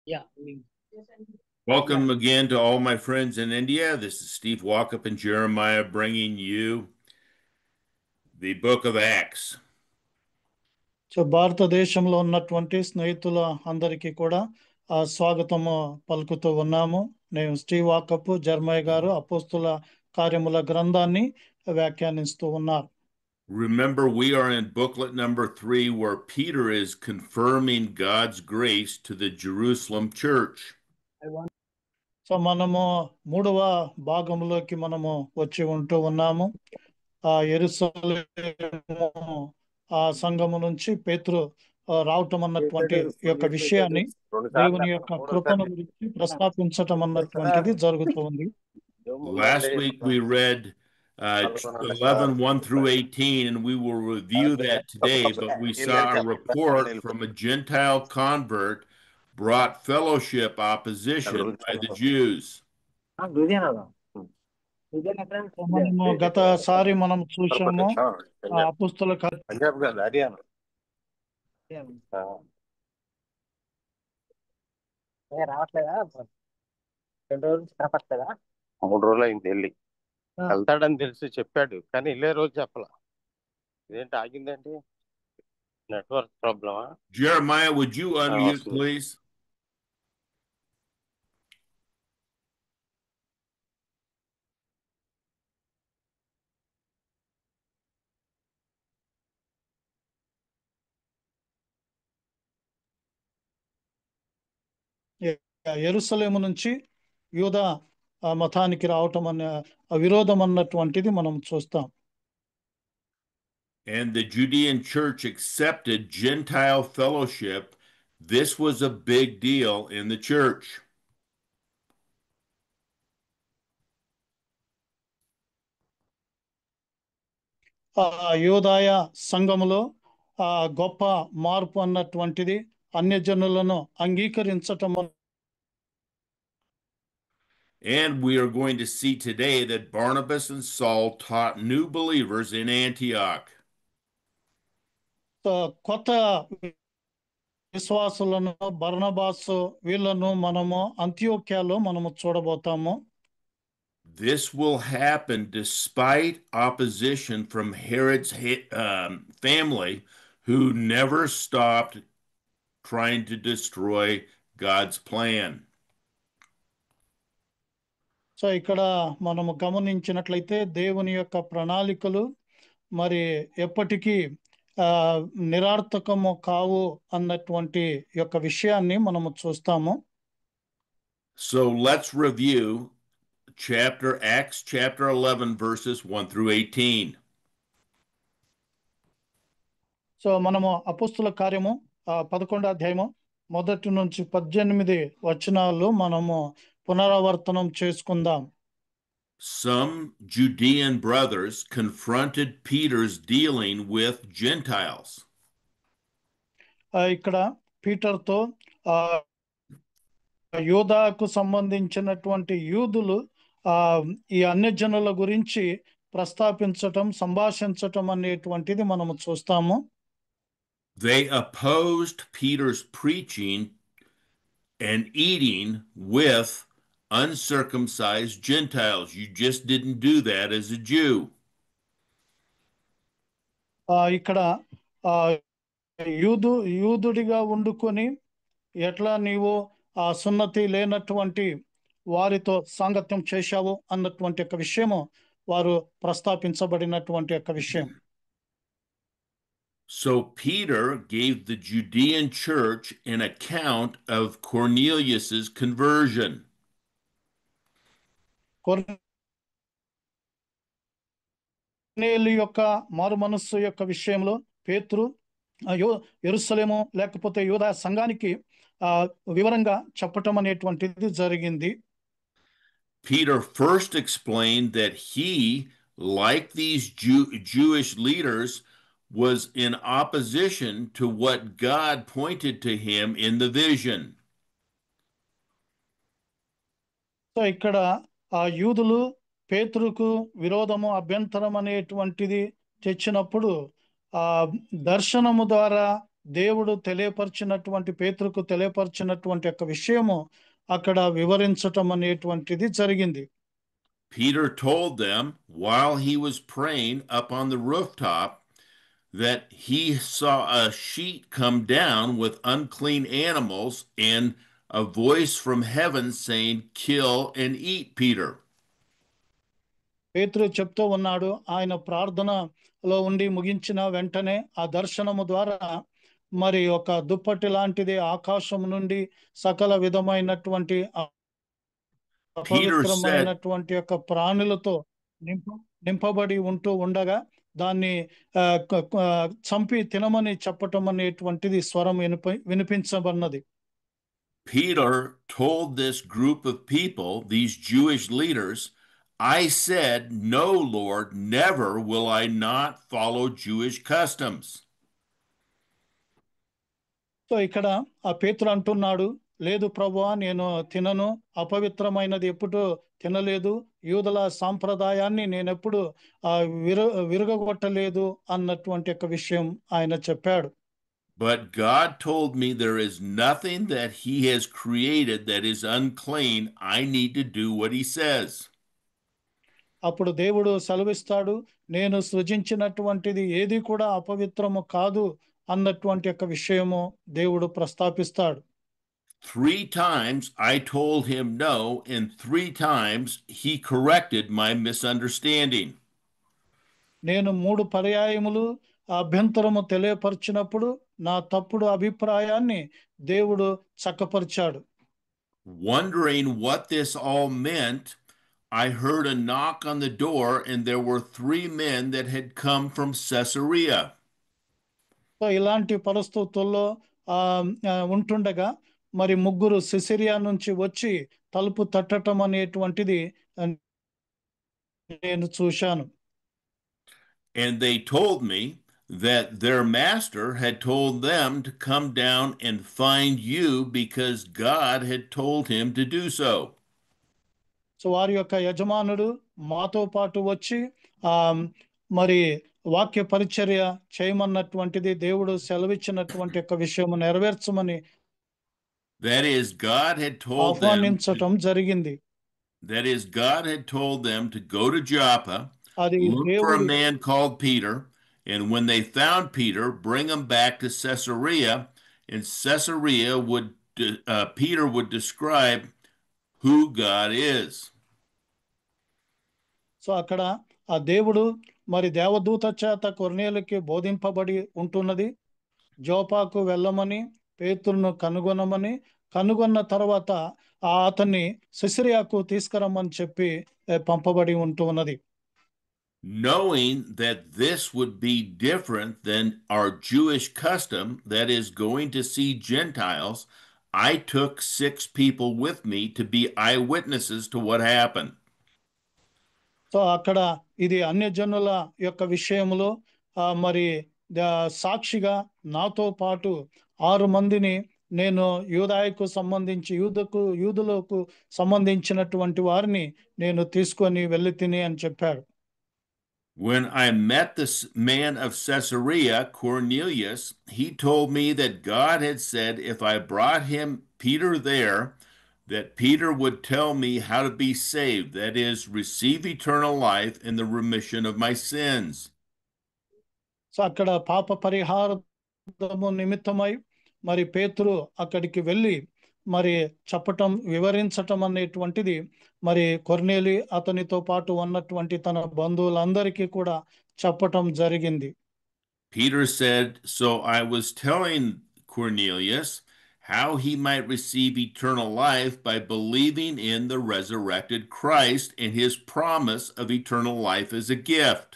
Yeah. Welcome again to all my friends in India. This is Steve Walkup and Jeremiah bringing you the book of Acts. So భారతదేశంలో ఉన్నటువంటి స్నేహితుల అందరికీ కూడా స్వాగతము పలుకుతూ ఉన్నాము. నేను స్టీవ్ వాకప్, జర్మయ్య గారు అపోస్తుల కార్యముల గ్రంథాన్ని వ్యాఖ్యానిస్తూ ఉన్నారు. Remember, we are in booklet number 3, where Peter is confirming God's grace to the Jerusalem church. So మనము 3వ భాగంలోకి మనము వచ్చి ఉంటూ ఉన్నాము. యెరూషలేము సంఘము నుంచి పేతురు రావటం అన్నటువంటి యొక్క విషయాన్ని, దేవుని యొక్క కృపను గురించి ప్రస్తావించటం అన్నటువంటిది జరుగుతూ ఉంది. Last week we read 11:1 through 18, and we will review that today, but we saw a report from a Gentile convert brought fellowship opposition by the Jews. మనము గతసారి మనం చూసాము అపోస్తల రావట్లేదా 2 రోజులు కనపడలేదా? 3 రోజులు అయింది వెళ్ళి. వెళ్తాడని తెలిసి చెప్పాడు, కానీ వెళ్ళే రోజు చెప్పలా. ఇదేంటి ఆగిందండి? నెట్వర్క్ ప్రాబ్లమా? Jeremiah, would you unmute, please? యెరూషలేము నుంచి యూదా మతానికి రావటం అనే విరోధం అన్నటువంటిది మనం చూస్తాం. And the Judean church accepted Gentile fellowship. This was a big deal in the church. యూదాయ సంఘములో గొప్ప మార్పు అన్నటువంటిది అన్యజనులను అంగీకరించటం. And we are going to see today that Barnabas and Saul taught new believers in Antioch. కొత్త విశ్వాసులను బర్నబాసు వీళ్ళను మనము అంతియోక్యాలో మనము చూడబోతాము. This will happen despite opposition from Herod's family, who never stopped trying to destroy God's plan. So ఇక్కడ మనము గమనించినట్లయితే దేవుని యొక్క ప్రణాళికలు మరి ఎప్పటికీ నిరార్థకము కావు అన్నటువంటి యొక్క విషయాన్ని మనము చూస్తాము. So let's review Acts chapter 11 verses 1 through 18. So మనము అపోస్తుల కార్యము 11వ అధ్యాయము 1 నుంచి 18 వచనాలు మనము పునరావర్తనం చేసుకుందాం. Some Judean brothers confronted Peter's dealing with Gentiles. ఇక్కడ పీటర్తో యూదాకు సంబంధించినటువంటి యూదులు ఈ అన్యజనుల గురించి ప్రస్తావించటం, సంభాషించటం అనేటువంటిది మనము చూస్తాము. They opposed Peter's preaching and eating with uncircumcised Gentiles. You just didn't do that as a Jew. ఇక్కడ యూదుడిగా ఉండుకొని ఎట్లా నీవు సున్నతి లేనటువంటి వారితో సాంగత్యం చేశావు అన్నటువంటి ఒక విషయము వారు ప్రస్తావించబడినటువంటి ఒక విషయం. So Peter gave the Judean church an account of Cornelius's conversion. కొర్నేలి యొక్క మారు మనస్సు యొక్క విషయంలో పేతురు యెరూషలేము లేకపోతే యూదా సంఘానికి వివరంగా చెప్పటం అనేటువంటిది జరిగింది. Peter first explained that he, like these Jewish leaders, was in opposition to what God pointed to him in the vision. So ఇక్కడ యూదులు పేతురుకు విరోధము, అభ్యంతరం అనేటువంటిది తెచ్చినప్పుడు దర్శనము ద్వారా దేవుడు తెలియపరిచినటువంటి పేతురుకు తెలియపరిచినటువంటి యొక్క విషయము అక్కడ వివరించటం అనేటువంటిది జరిగింది. Peter told them while he was praying up on the rooftop that he saw a sheet come down with unclean animals and a voice from heaven saying, "Kill and eat, Peter." పేతురు చెప్తూ ఉన్నాడు, ఆయన ప్రార్థనలో ఉండి ముగించిన వెంటనే ఆ దర్శనము ద్వారా మరి ఒక దుప్పటి లాంటిది ఆకాశం నుండి సకల విధమైనటువంటి అపవిత్రమైనటువంటి యొక్క ప్రాణులతో నింపబడి ఉంటూ ఉండగా దాన్ని చంపి తినమని చెప్పటం అనేటువంటిది స్వరం వినిపించబడినది. Peter told this group of people, these Jewish leaders, "I said, no, Lord, never will I not follow Jewish customs." So ఇక్కడ ఆ పేతురు అంటున్నాడు, లేదు ప్రభువా, నేను తినను, అపవిత్రమైనది ఎప్పుడు తినలేదు, యూదుల సాంప్రదాయాన్ని నేను ఎప్పుడు విరగొట్టలేదు అన్నటువంటి ఒక విషయం ఆయన చెప్పాడు. But God told me there is nothing that he has created that is unclean. I need to do what he says. అప్పుడు దేవుడు సెలవిస్తాడు, నేను సృజించినటువంటిది ఏది కూడా అపవిత్రము కాదు అన్నటువంటి యొక్క విషయము దేవుడు ప్రస్తాపిస్తాడు. 3 times I told him no, and 3 times he corrected my misunderstanding. నేను 3 పర్యాయములు అభ్యంతరము తెలియపరిచినప్పుడు నా తప్పుడు అభిప్రాయాన్ని దేవుడు చక్కపరిచాడు. Wondering what this all meant, I heard a knock on the door, and there were 3 men that had come from Caesarea. So ఇలాంటి పరిస్థితుల్లో ఉంటుండగా మరి 3 సిసిరియా నుంచి వచ్చి తలుపు తట్టడం అనేటువంటిది నేను చూశాను. And they told me that their master had told them to come down and find you because God had told him to do so. So వారి యొక్క యజమానుడు మాతో పాటు వచ్చి మరి వాక్య పరిచర్య చేయమన్నటువంటిది దేవుడు సెలవిచ్చినటువంటి యొక్క విషయము నెరవేర్చమని That is, God had told ఆహ్వానించటం జరిగింది. That is, God had told them to go to Joppa, look for a man called Peter, and when they found Peter, bring him back to Caesarea, and Caesarea Peter would describe who God is. So అక్కడ ఆ దేవుడు మరి దేవదూత చేత కొర్నేలుకి బోధింపబడి ఉంటున్నది, జోపాకు వెళ్ళమని, పేతురును కనుగొనమని, కనుగొన్న తర్వాత అతన్ని సిసిరియాకు తీసుకురమ్మని చెప్పి పంపబడి ఉంటున్నది. Knowing that this would be different than our Jewish custom, that is going to see Gentiles, I took 6 people with me to be eyewitnesses to what happened. So అక్కడ ఇది అన్యజనుల యొక్క విషయంలో మరి సాక్షిగా నాతో పాటు 6 మందిని నేను యూదాయకు సంబంధించి యూదులకు సంబంధించినటువంటి వారిని నేను తీసుకొని వెళ్ళి తిని అని చెప్పాడు. When I met this man of Caesarea, Cornelius, he told me that God had said if I brought him Peter there, that Peter would tell me how to be saved, that is, receive eternal life in the remission of my sins. So అక్కడ పాప పరిహారము నిమిత్తమై మరి పేతురు అక్కడికి వెళ్ళి మరి చెప్పటం వివరించటం అనేటువంటిది మరి కొర్నేలి అతనితో పాటు ఉన్నటువంటి తన బంధువులందరికీ కూడా చెప్పటం జరిగింది. Peter said, so I was telling Cornelius how he might receive eternal life by believing in the resurrected Christ and his promise of eternal life as a gift.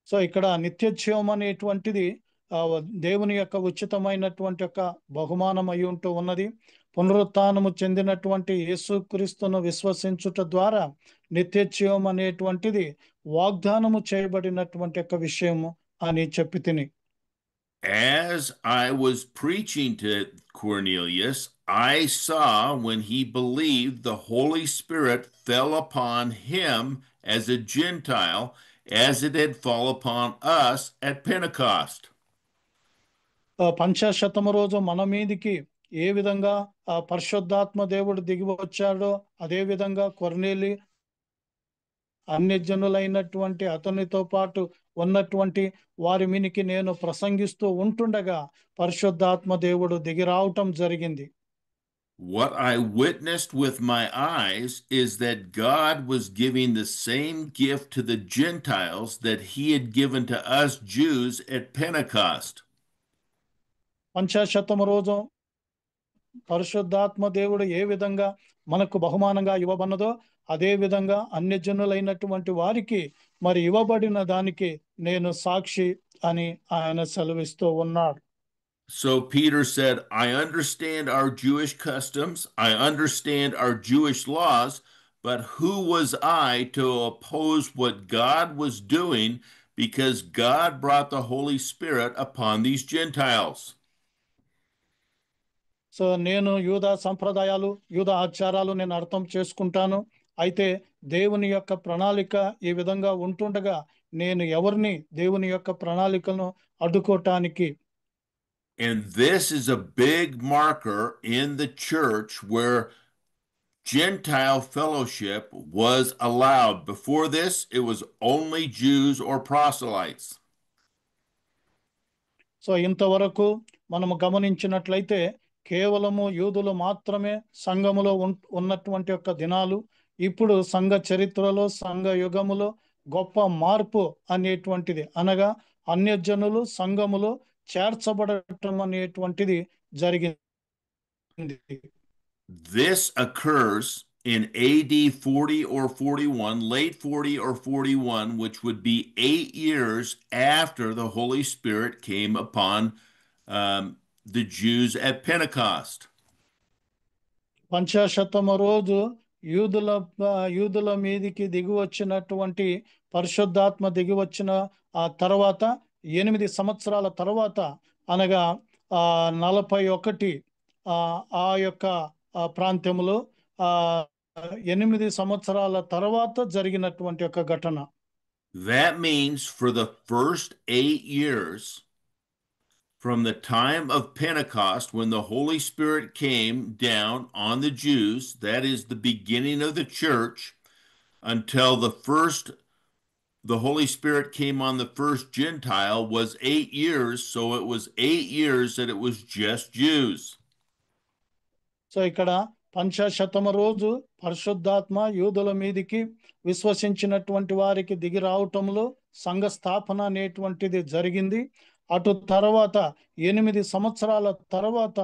So ఇక్కడ నిత్యజీవం అనేటువంటిది దేవుని యొక్క ఉచితమైనటువంటి యొక్క బహుమానం అయి ఉంటూ ఉన్నది. పునరుత్థానము చెందినటువంటి యేసుక్రీస్తును విశ్వసించుట ద్వారా నిత్యజీవం అనేటువంటిది వాగ్దానము చేయబడినటువంటి యొక్క విషయము అని చెప్పి తిని. As I was preaching to Cornelius, I saw when he believed, the Holy Spirit fell upon him as a Gentile, as it had fallen upon us at Pentecost. పంచాశతము రోజు మన మీదికి ఏ విధంగా పరిశుద్ధాత్మ దేవుడు దిగి వచ్చాడో అదే విధంగా కొర్నేలి అన్యజనులైనటువంటి అతనితో పాటు ఉన్నటువంటి వారి మీనికి నేను ప్రసంగిస్తూ ఉంటుండగా పరిశుద్ధాత్మ దేవుడు దిగి రావటం జరిగింది. What I witnessed with my eyes is that God was giving the same gift to the Gentiles that he had given to us Jews at Pentecost. పంచాశతము రోజు పరిశుద్ధాత్మ దేవుడు ఏ విధంగా మనకు బహుమానంగా ఇవ్వబన్నదో అదే విధంగా అన్యజనులైనటువంటి వారికి మరి ఇవ్వబడిన దానికి నేను సాక్షి అని ఆయన సెలవిస్తూ ఉన్నాడు. So Peter said, I understand our Jewish customs, I understand our Jewish laws, but who was I to oppose what God was doing, because God brought the Holy Spirit upon these Gentiles? So నేను యూదా సంప్రదాయాలు యూదా ఆచారాలు నేను అర్థం చేసుకుంటాను. అయితే దేవుని యొక్క ప్రణాళిక ఈ విధంగా ఉంటుండగా నేను ఎవరిని దేవుని యొక్క ప్రణాళికను అడ్డుకోవటానికి. And this is a big marker in the church where Gentile fellowship was allowed. Before this, it was only Jews or proselytes. So ఇంతవరకు మనము గమనించినట్లయితే కేవలము యూదులు మాత్రమే సంఘములో ఉన్నటువంటి యొక్క దినాలు. ఇప్పుడు సంఘ చరిత్రలో సంఘ యుగములో గొప్ప మార్పు అనేటువంటిది అనగా అన్యజనులు సంఘములో చేర్చబడటం అనేటువంటిది జరిగింది. This occurs in AD 40 or 41, late 40 or 41, which would be 8 years after the Holy Spirit came upon the Jews at Pentecost. పంచాశతమ రోజు యూదుల మీదికి దిగి వచ్చినటువంటి పరిశుద్ధాత్మ దిగి వచ్చిన ఆ తర్వాత 8 సంవత్సరాల తర్వాత అనగా 41 ఆ యొక్క ప్రాంతంలో 8 సంవత్సరాల తర్వాత జరిగినటువంటి ఒక ఘటన. That means for the first 8 years from the time of Pentecost, when the Holy Spirit came down on the Jews, that is the beginning of the church, until the Holy Spirit came on the first Gentile was 8 years. So it was 8 years that it was just Jews. So ఇక్కడ పంచాశతమ రోజు పరిశుద్ధాత్మ యూదుల మీదికి విశ్వసించినటువంటి వారికి దిగి రావటంలో సంఘ స్థాపన అనేటువంటిది జరిగింది. అటు తర్వాత 8 సంవత్సరాల తర్వాత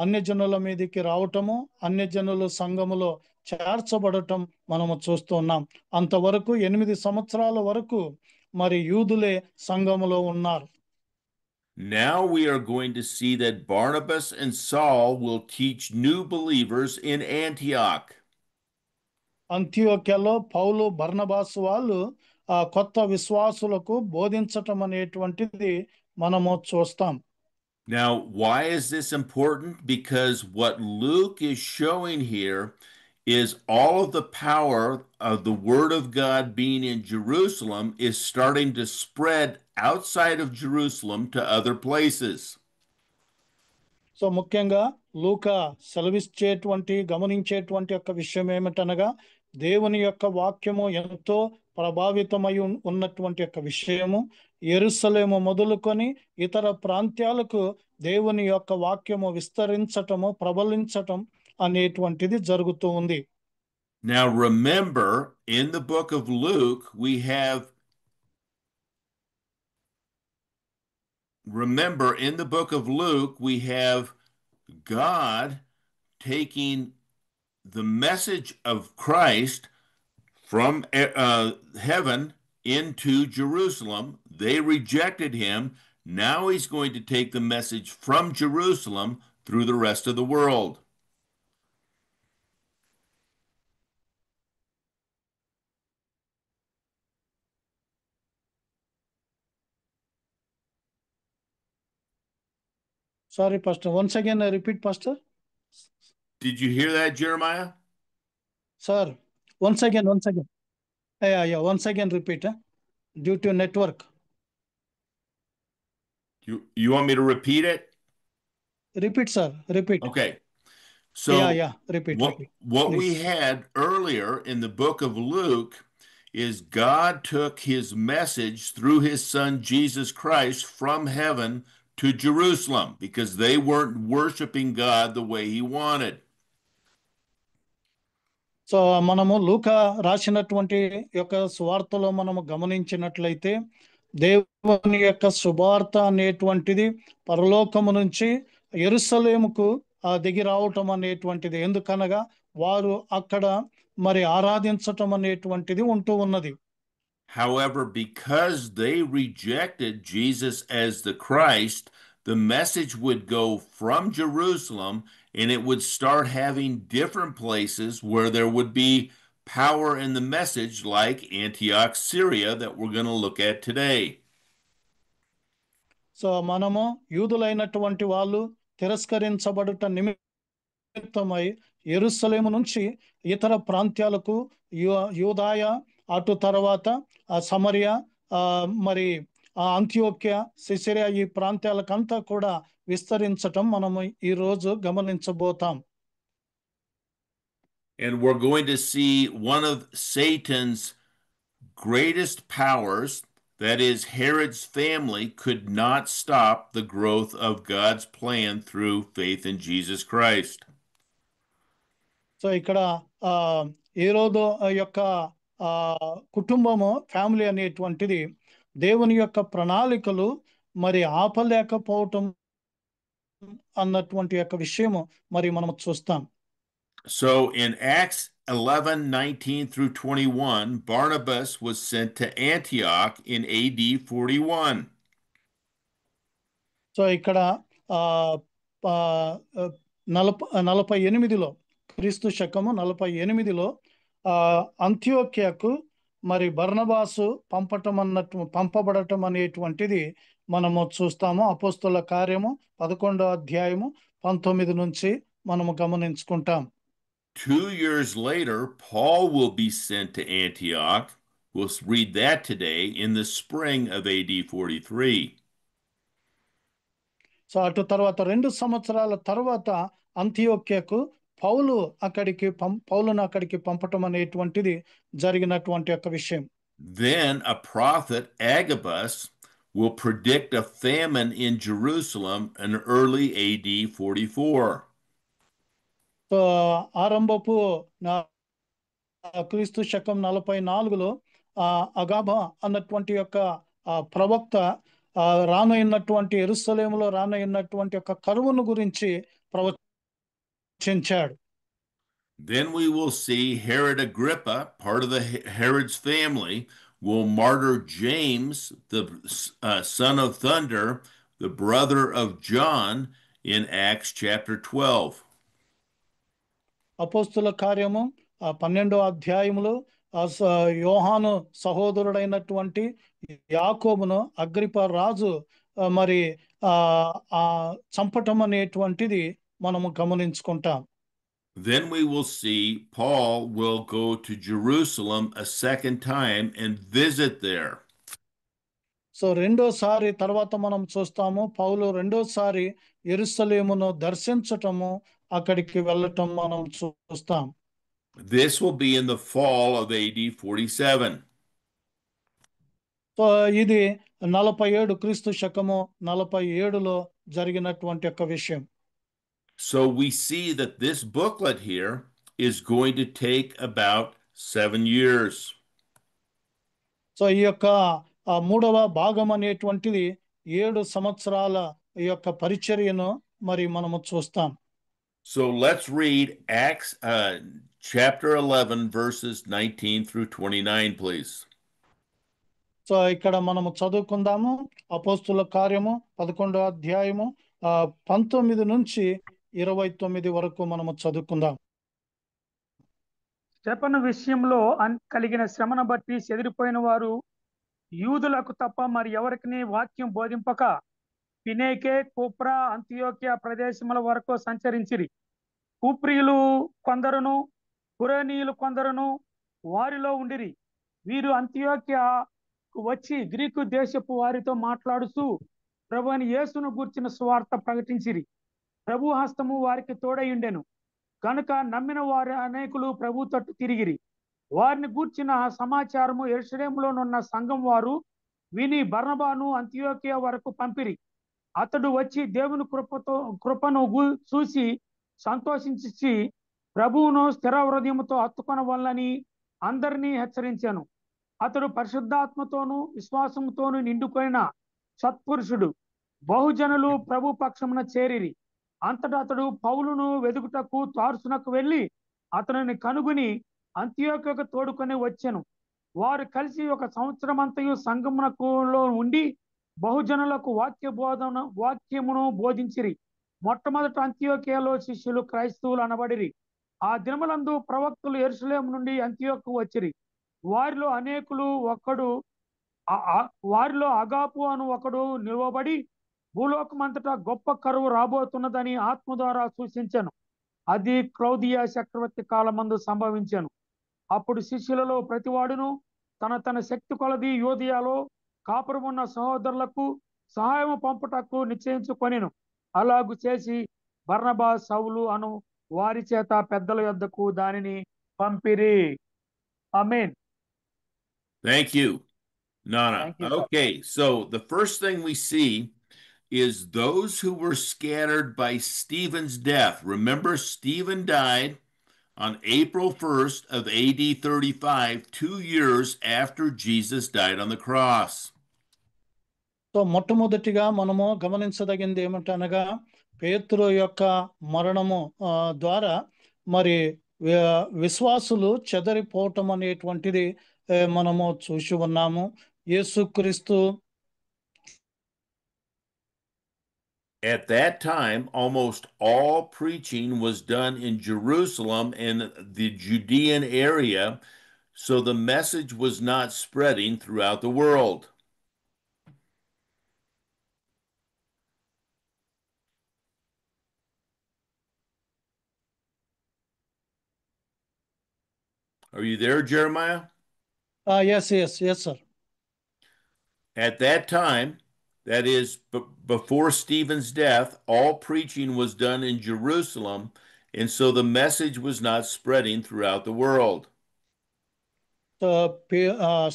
అన్యజనుల మీదికి రావటము అన్యజనులు సంఘములో చేర్చబడటం మనము చూస్తున్నాం. అంతవరకు 8 సంవత్సరాల వరకు మరి యూదులే సంఘములో ఉన్నారు. Now we are going to see that Barnabas and Saul will teach new believers in Antioch. అంతియోక్యలో పౌలు బర్నబాసు వాళ్ళు కొత్త విశ్వాసులకు బోధించటం అనేటువంటిది మనము చూస్తాం. Now, why is this important? Because what Luke is showing here is all of the power of the Word of God being in Jerusalem is starting to spread outside of Jerusalem to other places. So ముఖ్యంగా లూకా గమనించేటువంటి యొక్క విషయం ఏమిటనగా దేవుని యొక్క వాక్యము ఎంతో ప్రభావితమై ఉన్నటువంటి యొక్క విషయము యెరూషలేము మొదలుకొని ఇతర ప్రాంతాలకు దేవుని యొక్క వాక్యము విస్తరించటము ప్రబలించటం అనేటువంటిది జరుగుతూ ఉంది. Now remember, in the book of Luke, we have God taking the message of Christ from heaven into Jerusalem. They rejected him. Now he's going to take the message from Jerusalem through the rest of the world. Sorry, Pastor. Once again, I repeat, Pastor. Did you hear that, Jeremiah? Sir, once again. Yeah, once again repeat, due to network. You want me to repeat it? Repeat, sir. Repeat. Okay. So Repeat. what Please. we had earlier in the book of Luke is God took his message through his son Jesus Christ from heaven to Jerusalem because they weren't worshiping God the way he wanted. So మనము లూకా రాసినటువంటి యొక్క సువార్తలో మనము గమనించినట్లయితే దేవుని యొక్క సువార్త అనేటువంటిది పరలోకము నుంచి యెరూషలేముకు దిగి రావటం అనేటువంటిది. ఎందుకనగా వారు అక్కడ మరి ఆరాధించటం అనేటువంటిది ఉంటూ ఉన్నది. However, because they rejected Jesus as the Christ, the message would go from Jerusalem and it would start having different places where there would be power in the message, like Antioch, Syria, that we're going to look at today. So మనము యూదులైనటువంటి వాళ్ళు తిరస్కరించబడుట నిమిత్తమై యెరూషలేము నుంచి ఇతర ప్రాంతాలకు యూదాయ, అటు తర్వాత Samaria, మరి అంత్యోక్య, సిసిరియా, ఈ ప్రాంతాలకంతా కూడా విస్తరించటం మనము ఈ రోజు గమనించబోతాం. And we're going to see one of Satan's greatest powers, that is, Herod's family could not stop the growth of God's plan through faith in Jesus Christ. So ఇక్కడ హేరోదు యొక్క కుటుంబము, ఫ్యామిలీ అనేటువంటిది దేవుని యొక్క ప్రణాళికలు మరి ఆపలేకపోవటం అన్నటువంటి యొక్క విషయము మరి మనం చూస్తాం. So in Acts 11:19 through 21, Barnabas was sent to Antioch in AD 41. So ఇక్కడ 48లో క్రీస్తు శకము 48లో అంత్యోక్యకు మరి బర్నబాసు పంపబడటం అనేటువంటిది మనము చూస్తాము. అపోస్తలుల కార్యము 11వ అధ్యాయము 19 నుంచి మనము గమనించుకుంటాం. 2 years later, Paul will be sent to Antioch. We'll read that today in the spring of AD 43. So అటు తర్వాత 2 సంవత్సరాల తర్వాత అంతియోక్యకు పౌలును అక్కడికి పంపటం అనేటువంటిది జరిగినటువంటి ఒక విషయం. Then a prophet, Agabus, will predict a famine in Jerusalem in early AD 44. So ఆరంభపు క్రీస్తు శకం 44లో అగాబా అన్నటువంటి యొక్క ప్రవక్త రానయ్యున్నటువంటి యెరూషలేములో రానయ్యున్నటువంటి యొక్క కరువును గురించి ప్రవచించాడు. Then we will see Herod Agrippa, part of Herod's family, will martyr James, the son of thunder, the brother of John, in Acts chapter 12. అపోస్తుల కార్యము 12వ అధ్యాయములో యోహాను సహోదరుడైనటువంటి యాకోబును అగ్రిప రాజు మరి చంపటం అనేటువంటిది మనము గమనించుకుంటాం. Then we will see Paul will go to Jerusalem a second time and visit there. So రెండోసారి తర్వాత మనం చూస్తాము పౌలు రెండోసారి యెరూషలేమును దర్శించటము, అక్కడికి వెళ్ళటం మనం చూస్తాం. This will be in the fall of AD 47. So ఇది 47 క్రీస్తు శకము 47లో జరిగినటువంటి ఒక విషయం. So we see that this booklet here is going to take about 7 years. So ఈ యొక్క 3వ భాగం అనేటువంటిది 7 సంవత్సరాల ఈ యొక్క పరిచర్యను మరి మనము చూస్తాం. So let's read Acts chapter 11 verses 19 through 29, please. So ఇక్కడ మనము చదువుకుందాము. అపోస్తుల కార్యము 11వ అధ్యాయము 19 నుంచి 29 వరకు మనము చదువుకుందాం. స్టెఫను విషయంలో కలిగిన శ్రమను బట్టి చెదిరిపోయిన వారు యూదులకు తప్ప మరి ఎవరికి వాక్యం బోధింపక ఫినేకే, కుప్రా, అంతియోక్య ప్రదేశముల వరకు సంచరించిరి. కుప్రియులు కొందరును కురేనీయులు కొందరును వారిలో ఉండిరి. వీరు అంతియోక్యకు వచ్చి గ్రీకు దేశపు వారితో మాట్లాడుతూ ప్రభువైన యేసును గూర్చిన సువార్త ప్రకటించిరి. ప్రభు హస్తము వారికి తోడయుండెను. కనుక నమ్మిన వారు అనేకులు ప్రభు తట్టు తిరిగిరి. వారిని గూర్చిన సమాచారము యెరూషలేములోనున్న సంఘం వారు విని బర్నబాను అంతియోకియ వరకు పంపిరి. అతడు వచ్చి దేవుని కృపను చూసి సంతోషించి ప్రభువును స్థిర హృదయముతో హత్తుకొనవలనని అందరినీ హెచ్చరించాను. అతడు పరిశుద్ధాత్మతోనూ విశ్వాసముతోనూ నిండుకొనిన సత్పురుషుడు. బహుజనులు ప్రభు పక్షమున చేరిరి. అంతటా అతడు పౌలును వెదుకుటకు తార్సునకు వెళ్లి అతనిని కనుగొని అంతియోక్యకు తోడుకొని వచ్చెను. వారు కలిసి 1 సంవత్సరమంతయు సంగమునకులో ఉండి బహుజనులకు వాక్యమును బోధించిరి. మొట్టమొదట అంతియోకియాలో శిష్యులు క్రైస్తవులు అనబడిరి. ఆ దినములందు ప్రవక్తలు యెరూషలేము నుండి అంతియోకు వచ్చిరి. వారిలో అగాపు అను ఒకడు నిలవబడి భూలోకమంతటా గొప్ప కరువు రాబోతున్నదని ఆత్మ ద్వారా సూచించెను. అది క్లౌదియా చక్రవర్తి కాలమందు సంభవించెను. అప్పుడు శిష్యులలో ప్రతివాడును తన శక్తి కొలది యూదయలో కాపురమున్న సహోదరులకు సహాయము పంపుటకు నిశ్చయించుకొనెను. అలాగు చేసి బర్నబా, సౌలు అను వారి చేత పెద్దల యొద్దకు దానిని పంపిరి. ఆమేన్. Thank you, Nana. Thank you, sir. Okay, so the first thing we see is those who were scattered by Stephen's death. Remember, Stephen died on April 1st of AD 35, 2 years after Jesus died on the cross. So మొట్టమొదటిగా మనము గమనించదగింది ఏమిటనగా పేతురు యొక్క మరణము ద్వారా మరి విశ్వాసులు చెదరిపోవటం అనేటువంటిది మనము చూసి ఉన్నాము. యేసుక్రీస్తు At that time, almost all preaching was done in Jerusalem and the Judean area, so the message was not spreading throughout the world. Are you there, Jeremiah? yes, sir. At that time, that is, before Stephen's death, all preaching was done in Jerusalem, and so the message was not spreading throughout the world.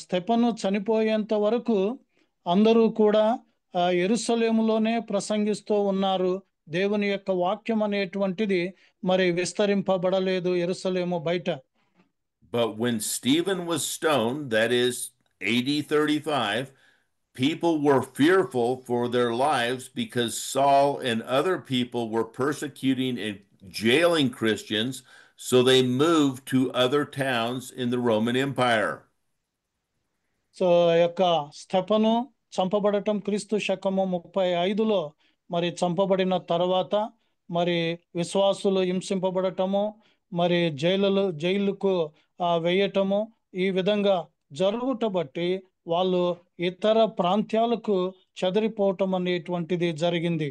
Stephen చనిపోయేంత వరకు అందరూ కూడా యెరూషలేములోనే ప్రసంగిస్తూ ఉన్నారు. దేవుని యొక్క వాక్యం అనేటువంటిది మరి విస్తరింపబడలేదు యెరూషలేము బయట. But when Stephen was stoned, that is AD 35, people were fearful for their lives because Saul and other people were persecuting and jailing Christians, so they moved to other towns in the Roman Empire. So యొక్క స్తెఫను చంపబడటం క్రీస్తు శకము 35లో మరి చంపబడిన తర్వాత మరి విశ్వాసులు హింసింపబడటము, మరి జైలుకు వేయటము, ఈ విధంగా జరుగుట బట్టి వాళ్ళు ఇతర ప్రాంతాలకు చెదిరిపోవటం అనేటువంటిది జరిగింది.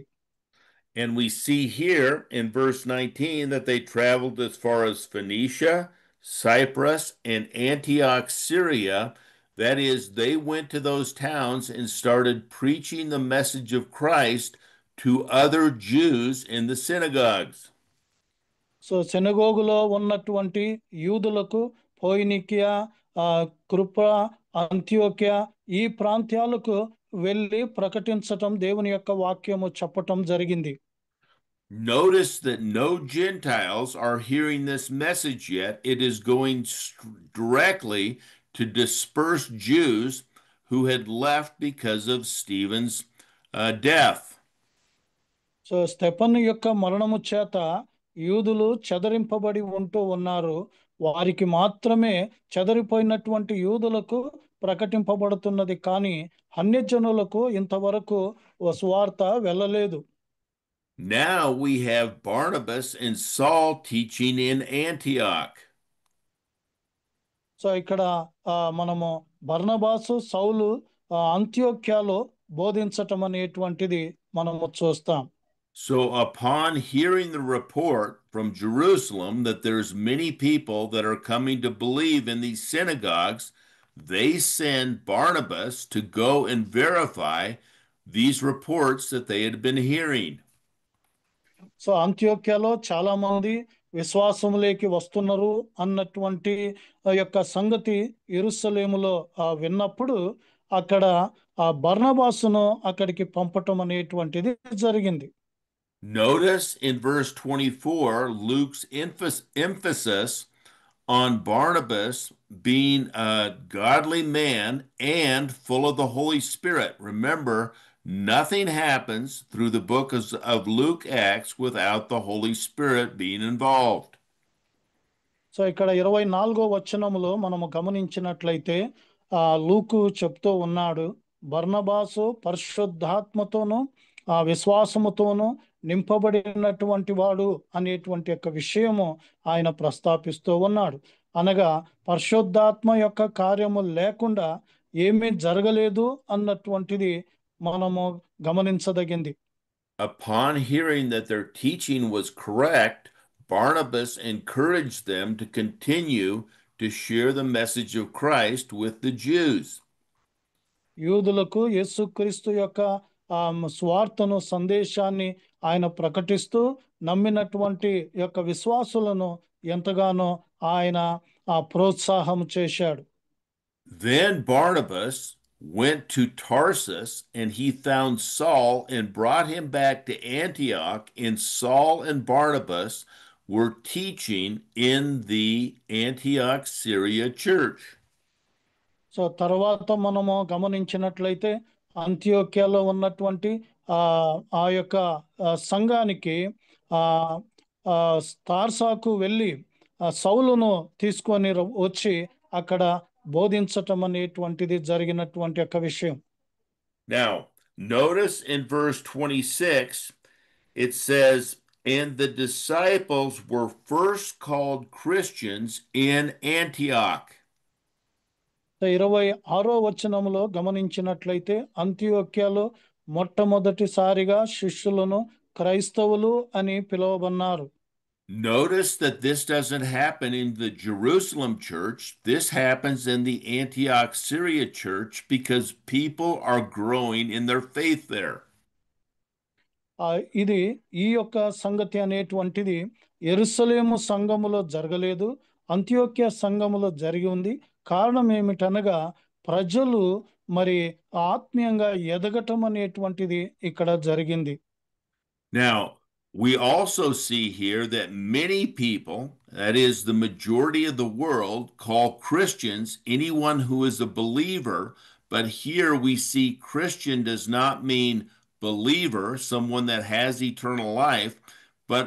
And we see here in verse 19 that they traveled as far as Phoenicia, Cyprus, and Antioch, Syria. That is, they went to those towns and started preaching the message of Christ to other Jews in the synagogues. So సెనగోగులో ఉన్నటువంటి యూదులకు ఫోయినికియా, కృప, అంత్యోక్య ఈ ప్రాంతాలకు వెళ్ళి ప్రకటించటం, దేవుని యొక్క వాక్యము చెప్పటం జరిగింది. Notice that no Gentiles are hearing this message yet. It is going directly to disperse Jews who had left because of Stephen's death. So Stephen యొక్క మరణము చేత యూదులు చెదరింపబడి ఉంటూ ఉన్నారు. వారికి మాత్రమే చెదరిపోయినటువంటి యూదులకు ప్రకటింపబడుతున్నది, కానీ అన్యజనులకు ఇంతవరకు సువార్త వెళ్ళలేదు. Now we have Barnabas and Saul teaching in Antioch. So ఇక్కడ మనము బర్నబాసు, సౌలు అంత్యోక్యాలో బోధించటం అనేటువంటిది మనము చూస్తాం. So upon hearing the report from Jerusalem that there's many people that are coming to believe in these synagogues, they send Barnabas to go and verify these reports that they had been hearing. So అంత్యోక్యలో చాలా మంది విశ్వాసములోకి వస్తున్నారు అన్నటువంటి యొక్క సంగతి యెరూషలేములో విన్నప్పుడు అక్కడ బర్నబాసును అక్కడికి పంపటం అనేటువంటిది జరిగింది. Notice in verse 24 Luke's emphasis on Barnabas being a godly man and full of the Holy Spirit. Remember, nothing happens through the book of Luke Acts without the Holy Spirit being involved. So ఇక్కడ 24వ వచనములో మనము గమనించినట్లయితే లూకు చెప్తూ ఉన్నాడు, బర్నబాసు పరిశుద్ధాత్మతోనూ విశ్వాసముతోనూ నింపబడినటువంటి వాడు అనేటువంటి యొక్క విషయము ఆయన ప్రస్తాపిస్తూ ఉన్నాడు. అనగా పరిశుద్ధాత్మ యొక్క కార్యము లేకుండా ఏమీ జరగలేదు అన్నటువంటిది మనము గమనించదగింది. Upon hearing that their teaching was correct, Barnabas encouraged them to continue to share the message of Christ with the Jews. యూదులకు యేసుక్రీస్తు యొక్క స్వార్థను సందేశాన్ని ఆయన ప్రకటిస్తూ నమ్మినటువంటి యొక్క విశ్వాసులను ఎంతగానో ఆయన ప్రోత్సాహం చేశాడు. Then Barnabas went to Tarsus, and he found Saul and brought him back to Antioch, and Saul and Barnabas were teaching in the Antioch Syria church. So తర్వాత మనము గమనించినట్లయితే అంత్యోక్యలో ఉన్నటువంటి ఆ యొక్క సంఘానికి తార్సాకు వెళ్ళి సౌలును తీసుకొని వచ్చి అక్కడ బోధించటం అనేటువంటిది జరిగినటువంటి యొక్క విషయం. Now, notice in verse 26, it says, and the disciples were first called Christians in Antioch. 26వ వచనములో గమనించినట్లయితే అంత్యోక్యలో మొట్టమొదటిసారిగా శిష్యులను క్రైస్తవులు అని పిలువబన్నారు. Notice that this doesn't happen in the Jerusalem church. This happens in the Antioch Syria church because people are growing in their faith there. ఇది ఈ యొక్క సంగతి అనేటువంటిది యెరూషలేము సంఘములో జరగలేదు, అంత్యోక్య సంఘములో జరిగి ఉంది. కారణం ఏమిటనగా ప్రజలు మరి ఆత్మీయంగా ఎదగటం అనేటువంటిది ఇక్కడ జరిగింది. Now, we also see here that many people, that is the majority of the world, call Christians anyone who is a believer, but here we see Christian does not mean believer, someone that has eternal life, but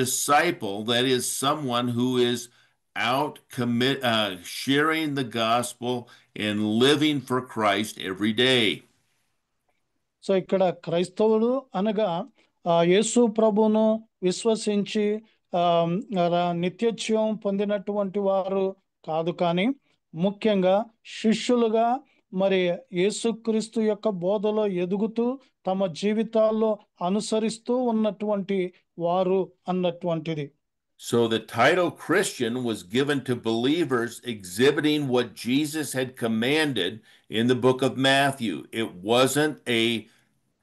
disciple, that is someone who is out sharing the gospel and living for Christ every day. So ఇక్కడ క్రైస్తవుడు అనగా యేసు ప్రభును విశ్వసించి నిత్యజీవం పొందినటువంటి వారు కాదు, కానీ ముఖ్యంగా శిష్యులుగా మరి యేసుక్రీస్తు యొక్క బోధలో ఎదుగుతూ తమ జీవితాల్లో అనుసరిస్తూ ఉన్నటువంటి వారు అన్నటువంటిది. So the title Christian was given to believers exhibiting what Jesus had commanded in the book of Matthew. It wasn't a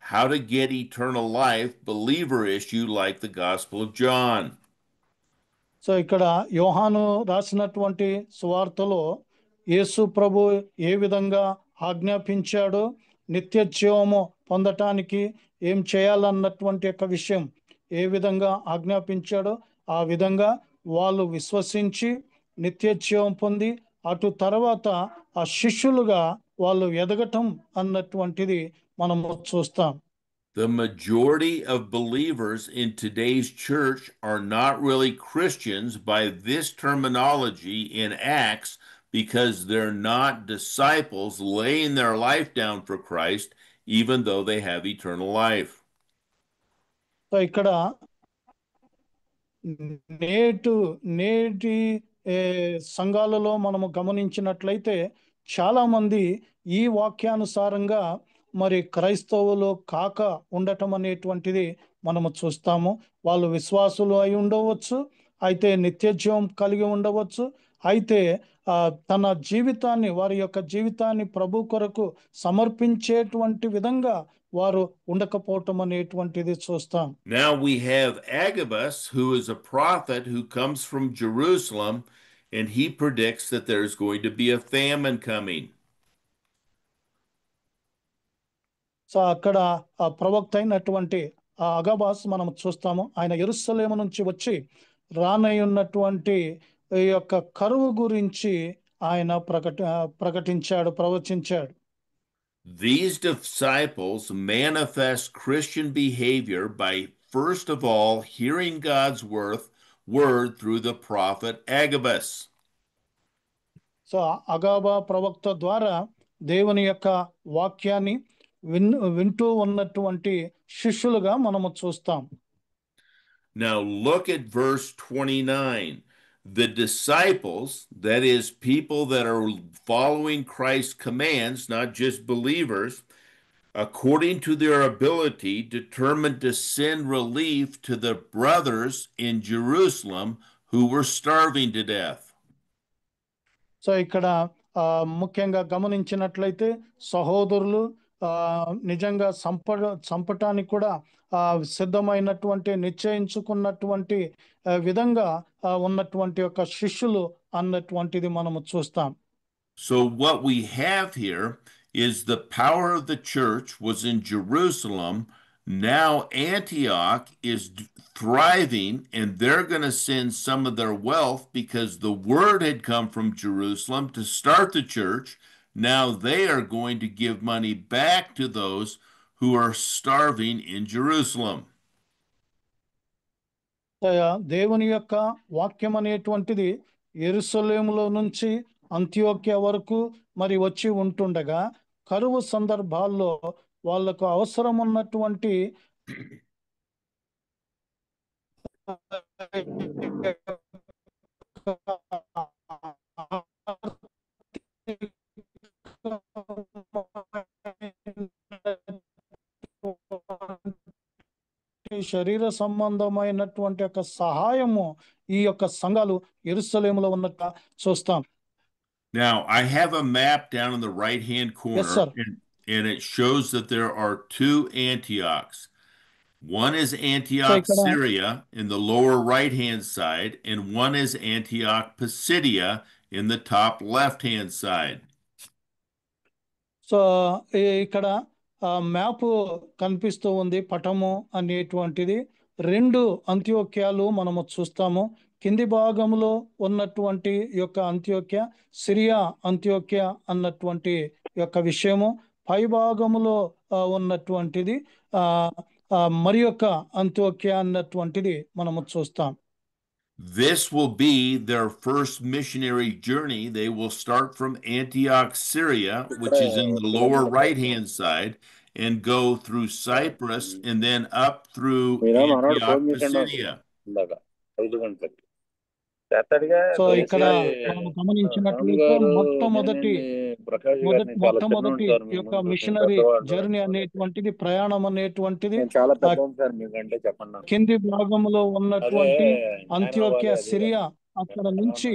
how to get eternal life believer issue like the Gospel of John. So ఇక్కడ యోహాను రాసినటువంటి సువార్తలో యేసు ప్రభు ఏ విధంగా ఆజ్ఞాపించాడో నిత్య జీవము పొందటానికి ఏం చేయాలన్నటువంటి యొక్క విషయం ఏ విధంగా ఆజ్ఞాపించాడో ఆ విధంగా వాళ్ళు విశ్వసించి నిత్య జీవం పొంది అటు తర్వాత ఆ శిష్యులుగా వాళ్ళు ఎదగటం అన్నటువంటిది మనము చూస్తాం. The majority of believers in today's church are not really Christians by this terminology in Acts because they're not disciples laying their life down for Christ even though they have eternal life. So ఇక్కడ నేటి సంఘాలలో మనము గమనించినట్లయితే చాలా మంది ఈ వాక్యానుసారంగా మరి క్రైస్తవులు కాక ఉండటం అనేటువంటిది మనము చూస్తాము. వాళ్ళు విశ్వాసులు అయి ఉండవచ్చు, అయితే నిత్యజీవం కలిగి ఉండవచ్చు, అయితే తన జీవితాన్ని, వారి యొక్క జీవితాన్ని ప్రభు కొరకు సమర్పించేటువంటి విధంగా వారు ఉండకపోవటం అనేటువంటిది చూస్తాం. Now we have Agabus, who is a prophet who comes from Jerusalem, and he predicts that there's going to be a famine coming. So అక్కడ ఆ ప్రవక్త అయినటువంటి ఆ అగబాస్ మనం చూస్తాము. ఆయన యెరూషలేము నుంచి వచ్చి రానయ్యున్నటువంటి ఈ యొక్క కరువు గురించి ఆయన ప్రవచించాడు. These disciples manifest Christian behavior by, first of all, hearing God's word through the prophet Agabus. So అగాబా ప్రవక్త ద్వారా దేవుని యొక్క వాక్యాన్ని వింటూ ఉన్నటువంటి శిష్యులుగా మనము చూస్తాం. Now look at verse 29. The disciples, that is, people that are following Christ's commands, not just believers, according to their ability, determined to send relief to the brothers in Jerusalem who were starving to death. So ఇక్కడ ముఖ్యంగా గమనించినట్లయితే సహోదరులు నిజంగా చంపటానికి కూడా సిద్ధమైనటువంటి, నిశ్చయించుకున్నటువంటి విధంగా ఉన్నటువంటి యొక్క శిష్యులు అన్నటువంటిది మనము చూస్తాం. So what we have here is the power of the church was in Jerusalem. Now Antioch is thriving, and they're going to send some of their wealth because the word had come from Jerusalem to start the church. Now they are going to give money back to those who are starving in Jerusalem. దేవుని యొక్క వాక్యం అనేటువంటిది యెరూషలేములో నుంచి అంతియోక్య వరకు మరి వచ్చి ఉంటుండగా, కరువు సందర్భాల్లో వాళ్లకు అవసరం ఉన్నటువంటి శరీర సంబంధమైనటువంటి యొక్క సహాయము ఈ యొక్క సంఘాలు యెరూషలేములో ఉన్నట్టు చూస్తాం. Now I have a map down in the right hand corner. Yes, sir. And it shows that there are two Antiochs. One is Antioch, Syria in the lower right hand side, and one is Antioch Pisidia in the top left hand side. So ఇక్కడ map కనిపిస్తూ ఉంది, పటము అనేటువంటిది. రెండు అంత్యోక్యాలు మనము చూస్తాము. కింది భాగంలో ఉన్నటువంటి యొక్క అంత్యోక్య సిరియా అంత్యోక్య అన్నటువంటి యొక్క విషయము, పై భాగములో ఉన్నటువంటిది మరి యొక్క అంత్యోక్య అన్నటువంటిది మనము చూస్తాం. This will be their first missionary journey. They will start from Antioch, Syria, which is in the lower right-hand side, and go through Cyprus and then up through Antioch, Pisidia. So ఇక్కడ మనం గమనించినట్లయితే మొట్టమొదటి యొక్క machinery journey అనేటువంటిది, ప్రయాణం అనేటువంటిది కింది భాగంలో ఉన్నటువంటి అంత్యోక్య సిరియా అక్కడ నుంచి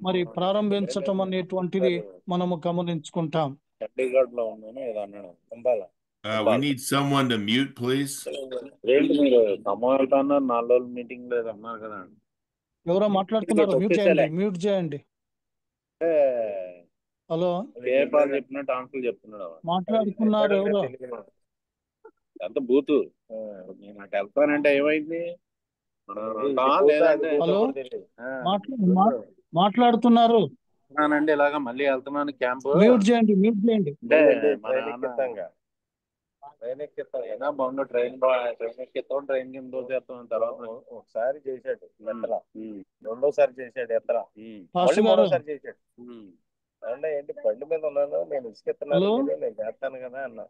మరి ప్రారంభించటం అనేటువంటిది మనము గమనించుకుంటాం. We need someone to mute, please. ఎవరో మాట్లాడుతున్నారు, మ్యూట్ చేయండి. హలో, మాట్లాడుతున్నారు ఎవరో. అంత బూతు నాకు వెళ్తానంటే ఏమైంది? హలో, మాట్లాడుతున్నారు. ఇలాగా మళ్ళీ వెళ్తున్నాను క్యాంప్. మ్యూట్ చేయండి. ట్రైన్ కింద చేస్తాం. తర్వాత ఒకసారి చేశాడు, రెండోసారి చేశాడు, మూడోసారి చేశాడు. అంటే ఏంటి, బండి మీద ఉన్నాను నేను, ఇసుకెత్తున్నాను, నేను చేస్తాను కదా అన్నా.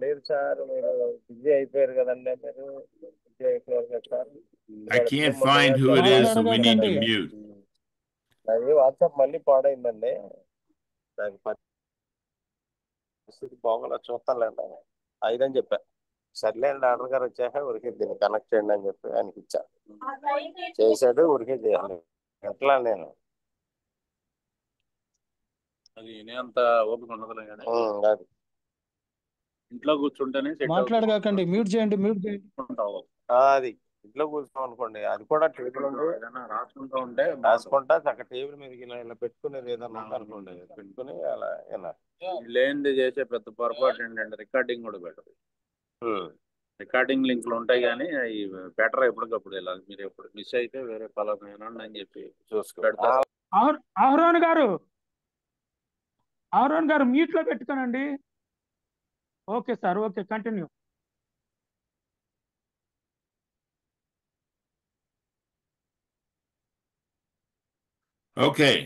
లేదు సార్, మీరు బిజీ అయిపోయారు కదండి. మీరు బిజీ అయిపోయారు కదా sir. I can't find who it is, so we need to mute. అది వాట్సాప్ మళ్ళీ పాడైందండి. దానికి పరిస్థితి బాగోలా, చూస్తానులేండి. అయిదని చెప్పా. సర్లేండి, డాక్టర్ గారు వచ్చాక ఉరికే దీన్ని కనెక్ట్ చేయండి అని చెప్పి ఆయనకి ఇచ్చా. చేశాడు, ఉరికే చేయాలి. ఎట్లా నేను అది వినేంత ఓపిక ఉండదులే కానీ అది ఇంట్లో కూర్చుంటేనే సెట్ మాట్లాడగాకండి, మ్యూట్ చేయండి, మ్యూట్ చేయండి. అవుతుంటావు. అది ఇంట్లో కూర్చోం అనుకోండి, అది కూడా టేబుల్ ఉంది, ఏదైనా రాసుకుంటూ ఉంటే రాసుకుంటా చక్క టేబుల్ మీదకి ఇలా పెట్టుకునేది ఏదన్నా అనుకోండి, పెట్టుకుని అలా ఇలా లేనిది చేసే పెద్ద పొరపాటు ఏంటంటే రికార్డింగ్ కూడా పెట్టదు. రికార్డింగ్ లింకులు ఉంటాయి కానీ అవి బెటర్ ఎప్పటికప్పుడు ఇలా మీరు ఎప్పుడు మిస్ అయితే వేరే పలానా అని చెప్పి పెడతారు. ఆహ్రోన్ గారు మ్యూట్ లో పెట్టుకోనండి. Okay sir, okay, continue. Okay.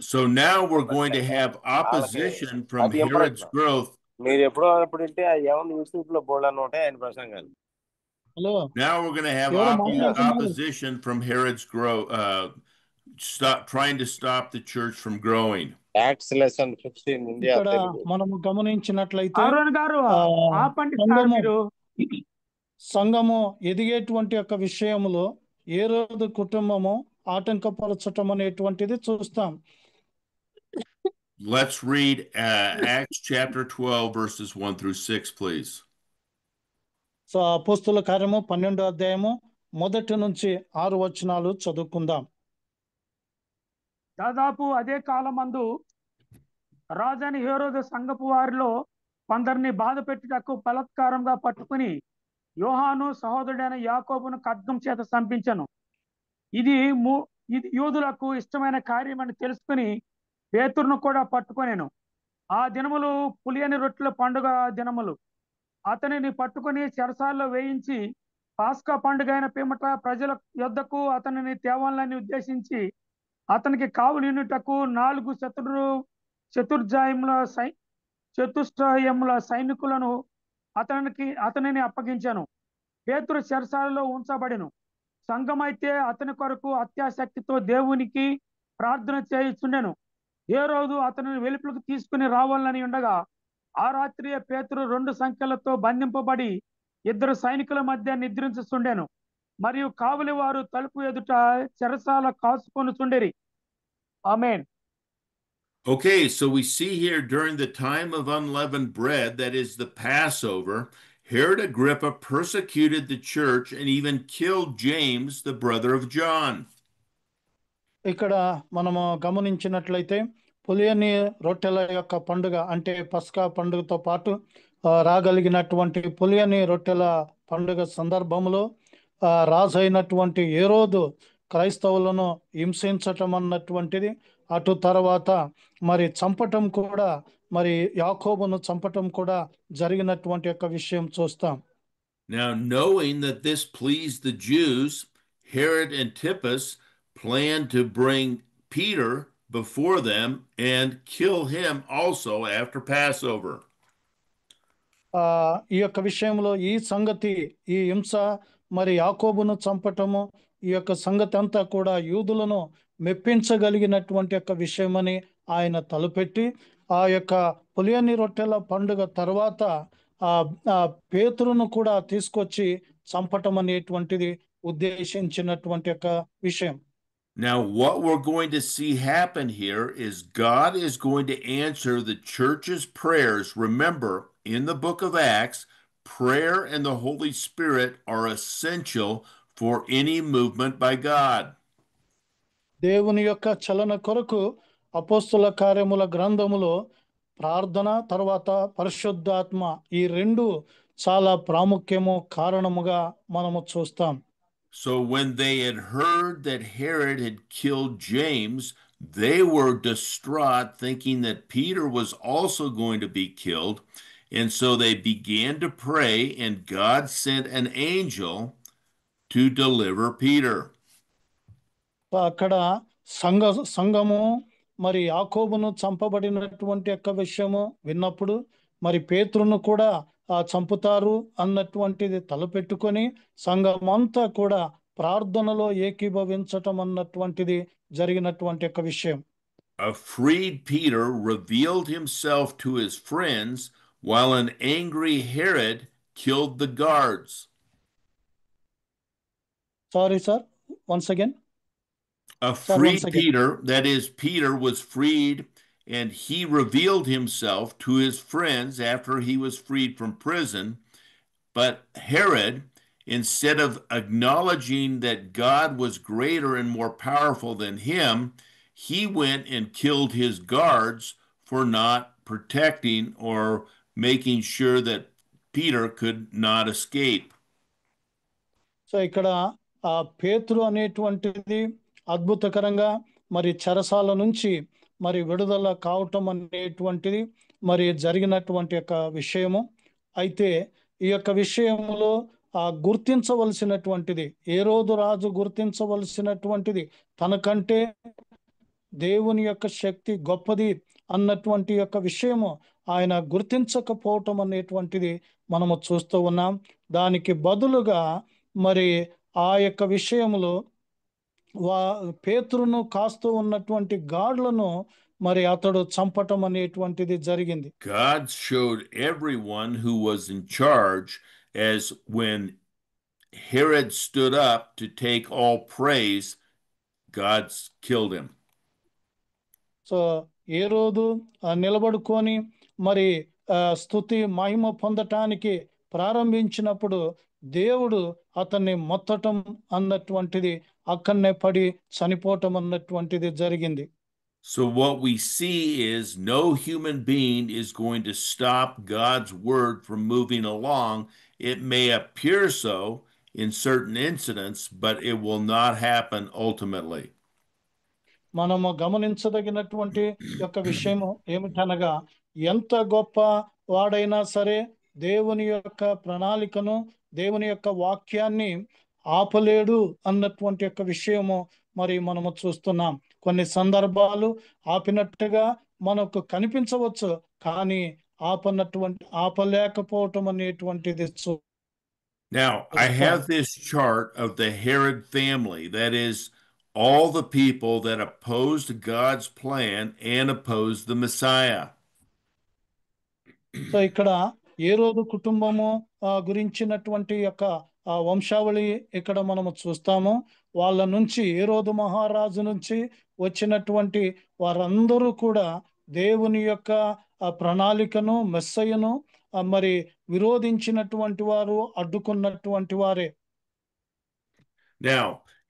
So now we're going to have opposition from Herod's growth. మీరు ఎప్పుడో అప్పుడు అంటే ఏమన్నా యూట్యూబ్ లో బోల్డని ఉంటాయి ఆయన ప్రసంగాలు. Now we're going to have opposition from Herod's growth, trying to stop the church from growing. Acts lesson 15 India. ఇక్కడ మనము గమనించినట్లయితే ఆహ్రోన్ గారు సంఘము ఎదిగేటువంటి యొక్క విషయంలో ఏ రోజు కుటుంబము ఆటంకపరచటం అనేటువంటిది చూస్తాం. Let's read Acts chapter 12 verses 1 through 6, please. So అపోస్తుల కార్యము 12వ అధ్యాయము 1 నుంచి 6 వచనాలు చదువుకుందాం. దాదాపు అదే కాలమందు రాజని హేరోదు సంఘపు వారిలో కొందరిని బాధ పెట్టుటకు బలాత్కారంగా పట్టుకుని యోహాను సహోదరుడైన యాకోబును ఖడ్గం చేత చంపించను. ఇది యూదులకు ఇష్టమైన కార్యమని తెలుసుకుని పేతురును కూడా పట్టుకొనేను. ఆ దినములు పులియని రొట్టెల పండుగ దినములు. అతనిని పట్టుకుని చెరసాల్లో వేయించి పాస్కా పండుగ అయిన పిమ్మట ప్రజల యొద్దకు అతనిని తేవాలని ఉద్దేశించి అతనికి కావులినుటకు 4 చతుష్టయముల సైనికులను అతనిని అప్పగించాను. పేతురు చెరసాలలో ఉంచబడెను. సంఘమైతే అతని కొరకు అత్యాసక్తితో దేవునికి ప్రార్థన చేయుచుండెను. ఏ రోజు అతనిని వెలుపలకు తీసుకుని రావాలని ఉండగా ఆ రాత్రి పేతురు 2 సంఖ్యలతో బంధింపబడి 2 సైనికుల మధ్య నిద్రించుచుండెను. మరియు కావలి వారు తలుపు ఎదుట చెరసాల కాచుకొనుచుండిరి. ఆమేన్. Okay, so we see here during the time of unleavened bread, that is the Passover, Herod Agrippa persecuted the church and even killed James, the brother of John. ఇక్కడ మనము గమనించినట్లయితే పులియని రొట్టెల యొక్క పండుగ అంటే పస్కా పండుగతో పాటు రాగలిగినటువంటి పులియని రొట్టెల పండుగ సందర్భంలో రాజు అయినటువంటి హేరోదు క్రైస్తవులను హింసించటం అన్నటువంటిది, అటు తర్వాత మరి చంపటం కూడా, మరి యాకోబును చంపటం కూడా జరిగినటువంటి యొక్క విషయం చూస్తాం. Now, knowing that this pleased the Jews, Herod Antipas planned to bring Peter before them and kill him also after Passover. ఈ యొక్క విషయంలో ఈ సంగతి, ఈ హింస, మరి యాకోబును చంపటము, ఈ యొక్క సంగతి అంతా కూడా యూదులను మెప్పించగలిగినటువంటి యొక్క విషయమని ఆయన తలపెట్టి ఆ యొక్క పులియని రొట్టెల పండుగ తర్వాత పేతురును కూడా తీసుకొచ్చి చంపటం అనేటువంటిది ఉద్దేశించినటువంటి యొక్క విషయం. Now, what we're going to see happen here is God is going to answer the church's prayers. Remember, in the book of Acts, prayer and the Holy Spirit are essential for any movement by God. దేవుని యొక్క చలన కొరకు అపోస్తుల కార్యముల గ్రంథములో ప్రార్థన తర్వాత పరిశుద్ధాత్మ ఈ రెండు చాలా ప్రాముఖ్యము కారణముగా మనము చూస్తాం. So when they had heard that Herod had killed James, they were distraught, thinking that Peter was also going to be killed. And so they began to pray, and God sent an angel to deliver Peter. అక్కడ సంఘము మరి యాకోబును చంపబడినటువంటి యొక్క విషయము విన్నప్పుడు మరి పేతురును కూడా చంపుతారు అన్నటువంటిది తలపెట్టుకొని సంఘమంతా కూడా ప్రార్థనలో ఏకీభవించటం అన్నటువంటిది జరిగినటువంటి యొక్క విషయం. A freed Peter revealed himself to his friends while an angry Herod killed the guards. Sorry, sir. Once again. A free Peter, that is, Peter was freed, and he revealed himself to his friends after he was freed from prison. But Herod, instead of acknowledging that God was greater and more powerful than him, he went and killed his guards for not protecting or making sure that Peter could not escape. So ఇక్కడ ఆ పేతురు అనేటువంటిది అద్భుతకరంగా మరి చెరసాల నుంచి మరి విడుదల కావటం అనేటువంటిది మరి జరిగినటువంటి యొక్క విషయము. అయితే ఈ యొక్క విషయంలో గుర్తించవలసినటువంటిది హేరోదు రాజు గుర్తించవలసినటువంటిది తనకంటే దేవుని యొక్క శక్తి గొప్పది అన్నటువంటి యొక్క విషయము ఆయన గుర్తించకపోవటం అనేటువంటిది మనము చూస్తూ ఉన్నాం. దానికి బదులుగా మరి ఆ యొక్క విషయంలో పేతురును కాస్తూ ఉన్నటువంటి గాడ్లను మరి అతడు చంపటం అనేటువంటిది జరిగింది. God showed everyone who was in charge, as when Herod stood up to take all praise, God killed him. So హేరోదు నిలబడుకొని మరి స్తుతి మహిమ పొందటానికి ప్రారంభించినప్పుడు దేవుడు అతన్ని మొత్తటం అన్నటువంటిది అక్కడనే పడి చనిపోవటం అన్నటువంటిది జరిగింది. So what we see is no human being is going to stop God's word from moving along. It may appear so in certain incidents, but it will not happen ultimately. మనము గమనించదగినటువంటి యొక్క విషయం ఏమిటనగా ఎంత గొప్ప వాడైనా సరే దేవుని యొక్క ప్రణాళికను దేవుని యొక్క వాక్యాన్ని ఆపలేడు అన్నటువంటి యొక్క విషయము మరి మనము చూస్తున్నాం. కొన్ని సందర్భాలు ఆపినట్టుగా మనకు కనిపించవచ్చు, కానీ ఆపలేకపోవటం అనేటువంటిది. Now, I have this chart of the Herod family, that is, all the people that opposed God's plan and opposed the Messiah. So ఇక్కడ హేరోదు కుటుంబము గురించినటువంటి యొక్క వంశావళి ఇక్కడ మనము చూస్తాము. వాళ్ళ నుంచి హేరోదు మహారాజు నుంచి వచ్చినటువంటి వారందరూ కూడా దేవుని యొక్క ప్రణాళికను మెస్సయ్యను మరి విరోధించినటువంటి వారు, అడ్డుకున్నటువంటి వారే. Now,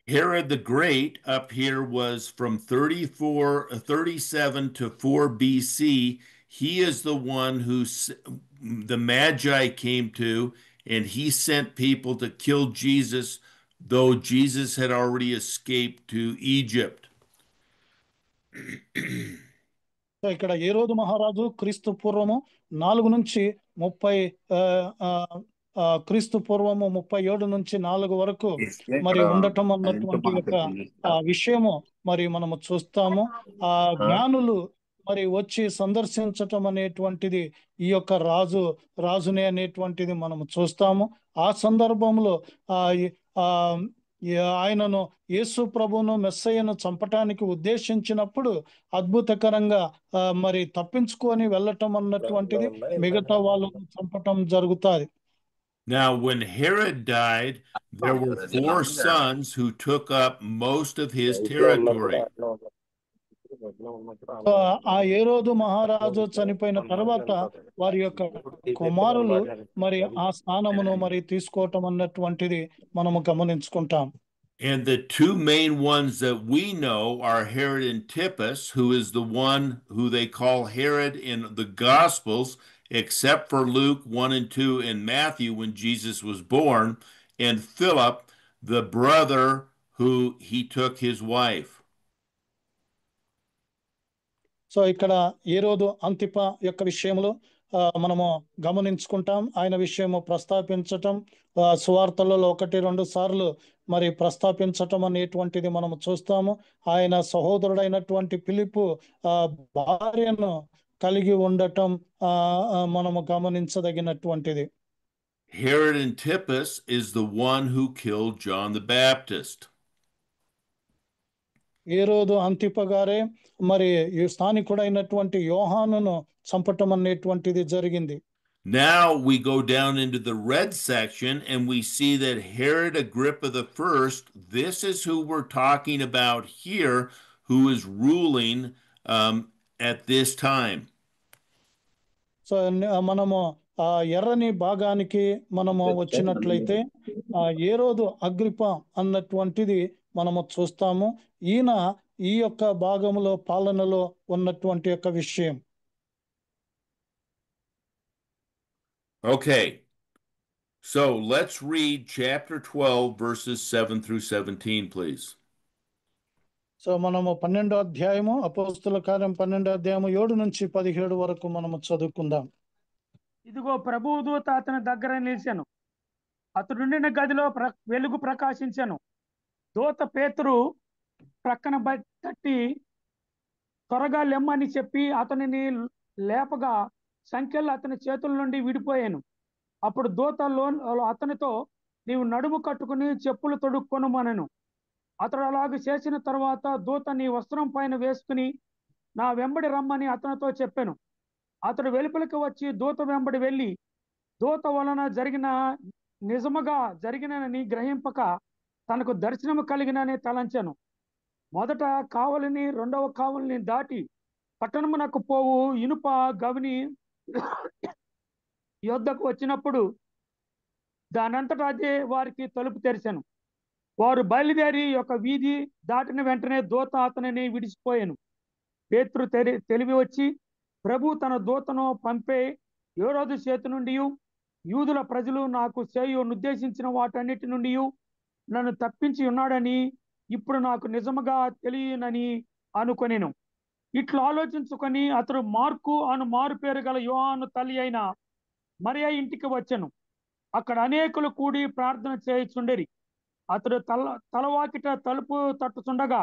Herod the Great up here was from 37 to 4 BC. He is the one who the Magi came to, and he sent people to kill Jesus, though Jesus had already escaped to Egypt. ఇక్కడ హేరోదు మహారాజు క్రీస్తు పూర్వము 4 నుంచి 30 క్రీస్తు పూర్వము 37 నుంచి 4 వరకు మరి ఉండటం అన్నటువంటి యొక్క విషయము మరి మనము చూస్తాము. జ్ఞానులు మరి వచ్చి సందర్శించటం అనేటువంటిది ఈ యొక్క రాజునే అనేటువంటిది మనము చూస్తాము. ఆ సందర్భంలో ఆయనను యేసు ప్రభువును మెస్సయ్యను చంపటానికి ఉద్దేశించినప్పుడు అద్భుతకరంగా మరి తప్పించుకొని వెళ్ళటం అన్నటువంటిది మిగతా వాళ్ళను చంపటం జరుగుతుంది. Now, when Herod died, there were 4 sons who took up most of his territory. ఆ హేరోదు మహారాజు చనిపోయిన తర్వాత వారి యొక్క కుమారులు మరి ఆ స్థానమును మరి తీసుకోవటం అన్నటువంటిది మనము గమనించుకుంటాం. And the 2 main ones that we know are Herod Antipas, who is the one who they call Herod in the Gospels, except for Luke 1 and 2 and Matthew when Jesus was born, and Philip, the brother who he took his wife. So ఇక్కడ హేరోదు అంతిప యొక్క విషయంలో మనము గమనించుకుంటాం. ఆయన విషయము ప్రస్తాపించటం సువార్తలలో 1-2 సార్లు మరి ప్రస్తాపించటం అనేటువంటిది మనము చూస్తాము. ఆయన సహోదరుడైనటువంటి ఫిలిప్పు భార్యను కలిగి ఉండటం మనము గమనించదగినటువంటిది. Herod Antipas is the one who killed John the Baptist. హేరోదు అంతిప గారే మరి స్థానికుడైనటువంటి యోహానును చంపటం అనేటువంటిది జరిగింది. Now we go down into the red section and we see that Herod Agrippa I, this is who we're talking about here, who is ruling at this time. So మనము ఆ ఎర్రని భాగానికి మనము వచ్చినట్లయితే హేరోదు అగ్రిప్ప అన్నటువంటిది మనము చూస్తాము. ఈయన ఈ యొక్క భాగంలో పాలనలో ఉన్నటువంటి యొక్క విషయం. Okay, so let's read chapter 12, verses 7 through 17, please. So మనము 12వ అధ్యాయము అపోస్తుల కార్యం 12వ అధ్యాయము 7 నుంచి 17 వరకు మనము చదువుకుందాం. ఇదిగో ప్రభువు దూత అతని దగ్గర నిలిచాను. అతడుండిన గదిలో వెలుగు ప్రకాశించాను. దూత పేతురు ప్రక్కన తట్టి త్వరగా లెమ్మని చెప్పి అతనిని లేపగా సంఖ్యలు అతని చేతుల నుండి విడిపోయాను. అప్పుడు దూత అతనితో నీవు నడుము కట్టుకుని చెప్పులు తొడుక్కొనుమనెను. అతడు అలాగ చేసిన తర్వాత దూత నీ వస్త్రం పైన వేసుకుని నా వెంబడి రమ్మని అతనితో చెప్పాను. అతడు వెలుపలికి వచ్చి దూత వెంబడి వెళ్ళి దూత వలన నిజముగా జరిగినని గ్రహింపక తనకు దర్శనము కలిగినని తలంచాను. మొదట కావలిని రెండవ కావలిని దాటి పట్టణమునకు పోవు ఇనుప గవిని యొద్దకు వచ్చినప్పుడు దానంతటా అదే వారికి తలుపు తెరిచాను. వారు బయలుదేరి ఒక వీధి దాటిన వెంటనే దూత అతనిని విడిచిపోయాను. పేతురు తెలివి వచ్చి ప్రభు తన దూతను పంపే హేరోదు చేతి నుండి యూదుల ప్రజలు నాకు నిర్దేశించిన వాటన్నిటి నుండి నన్ను తప్పించి ఉన్నాడని ఇప్పుడు నాకు నిజముగా తెలియనని అనుకొనెను. ఇట్లా ఆలోచించుకొని అతడు మార్కు అను మారు పేరు గల యోహాను తల్లి అయిన మరియా ఇంటికి వచ్చెను. అక్కడ అనేకులు కూడి ప్రార్థన చేయుచుండేరి. అతడు తలవాకిట తలుపు తట్టుచుండగా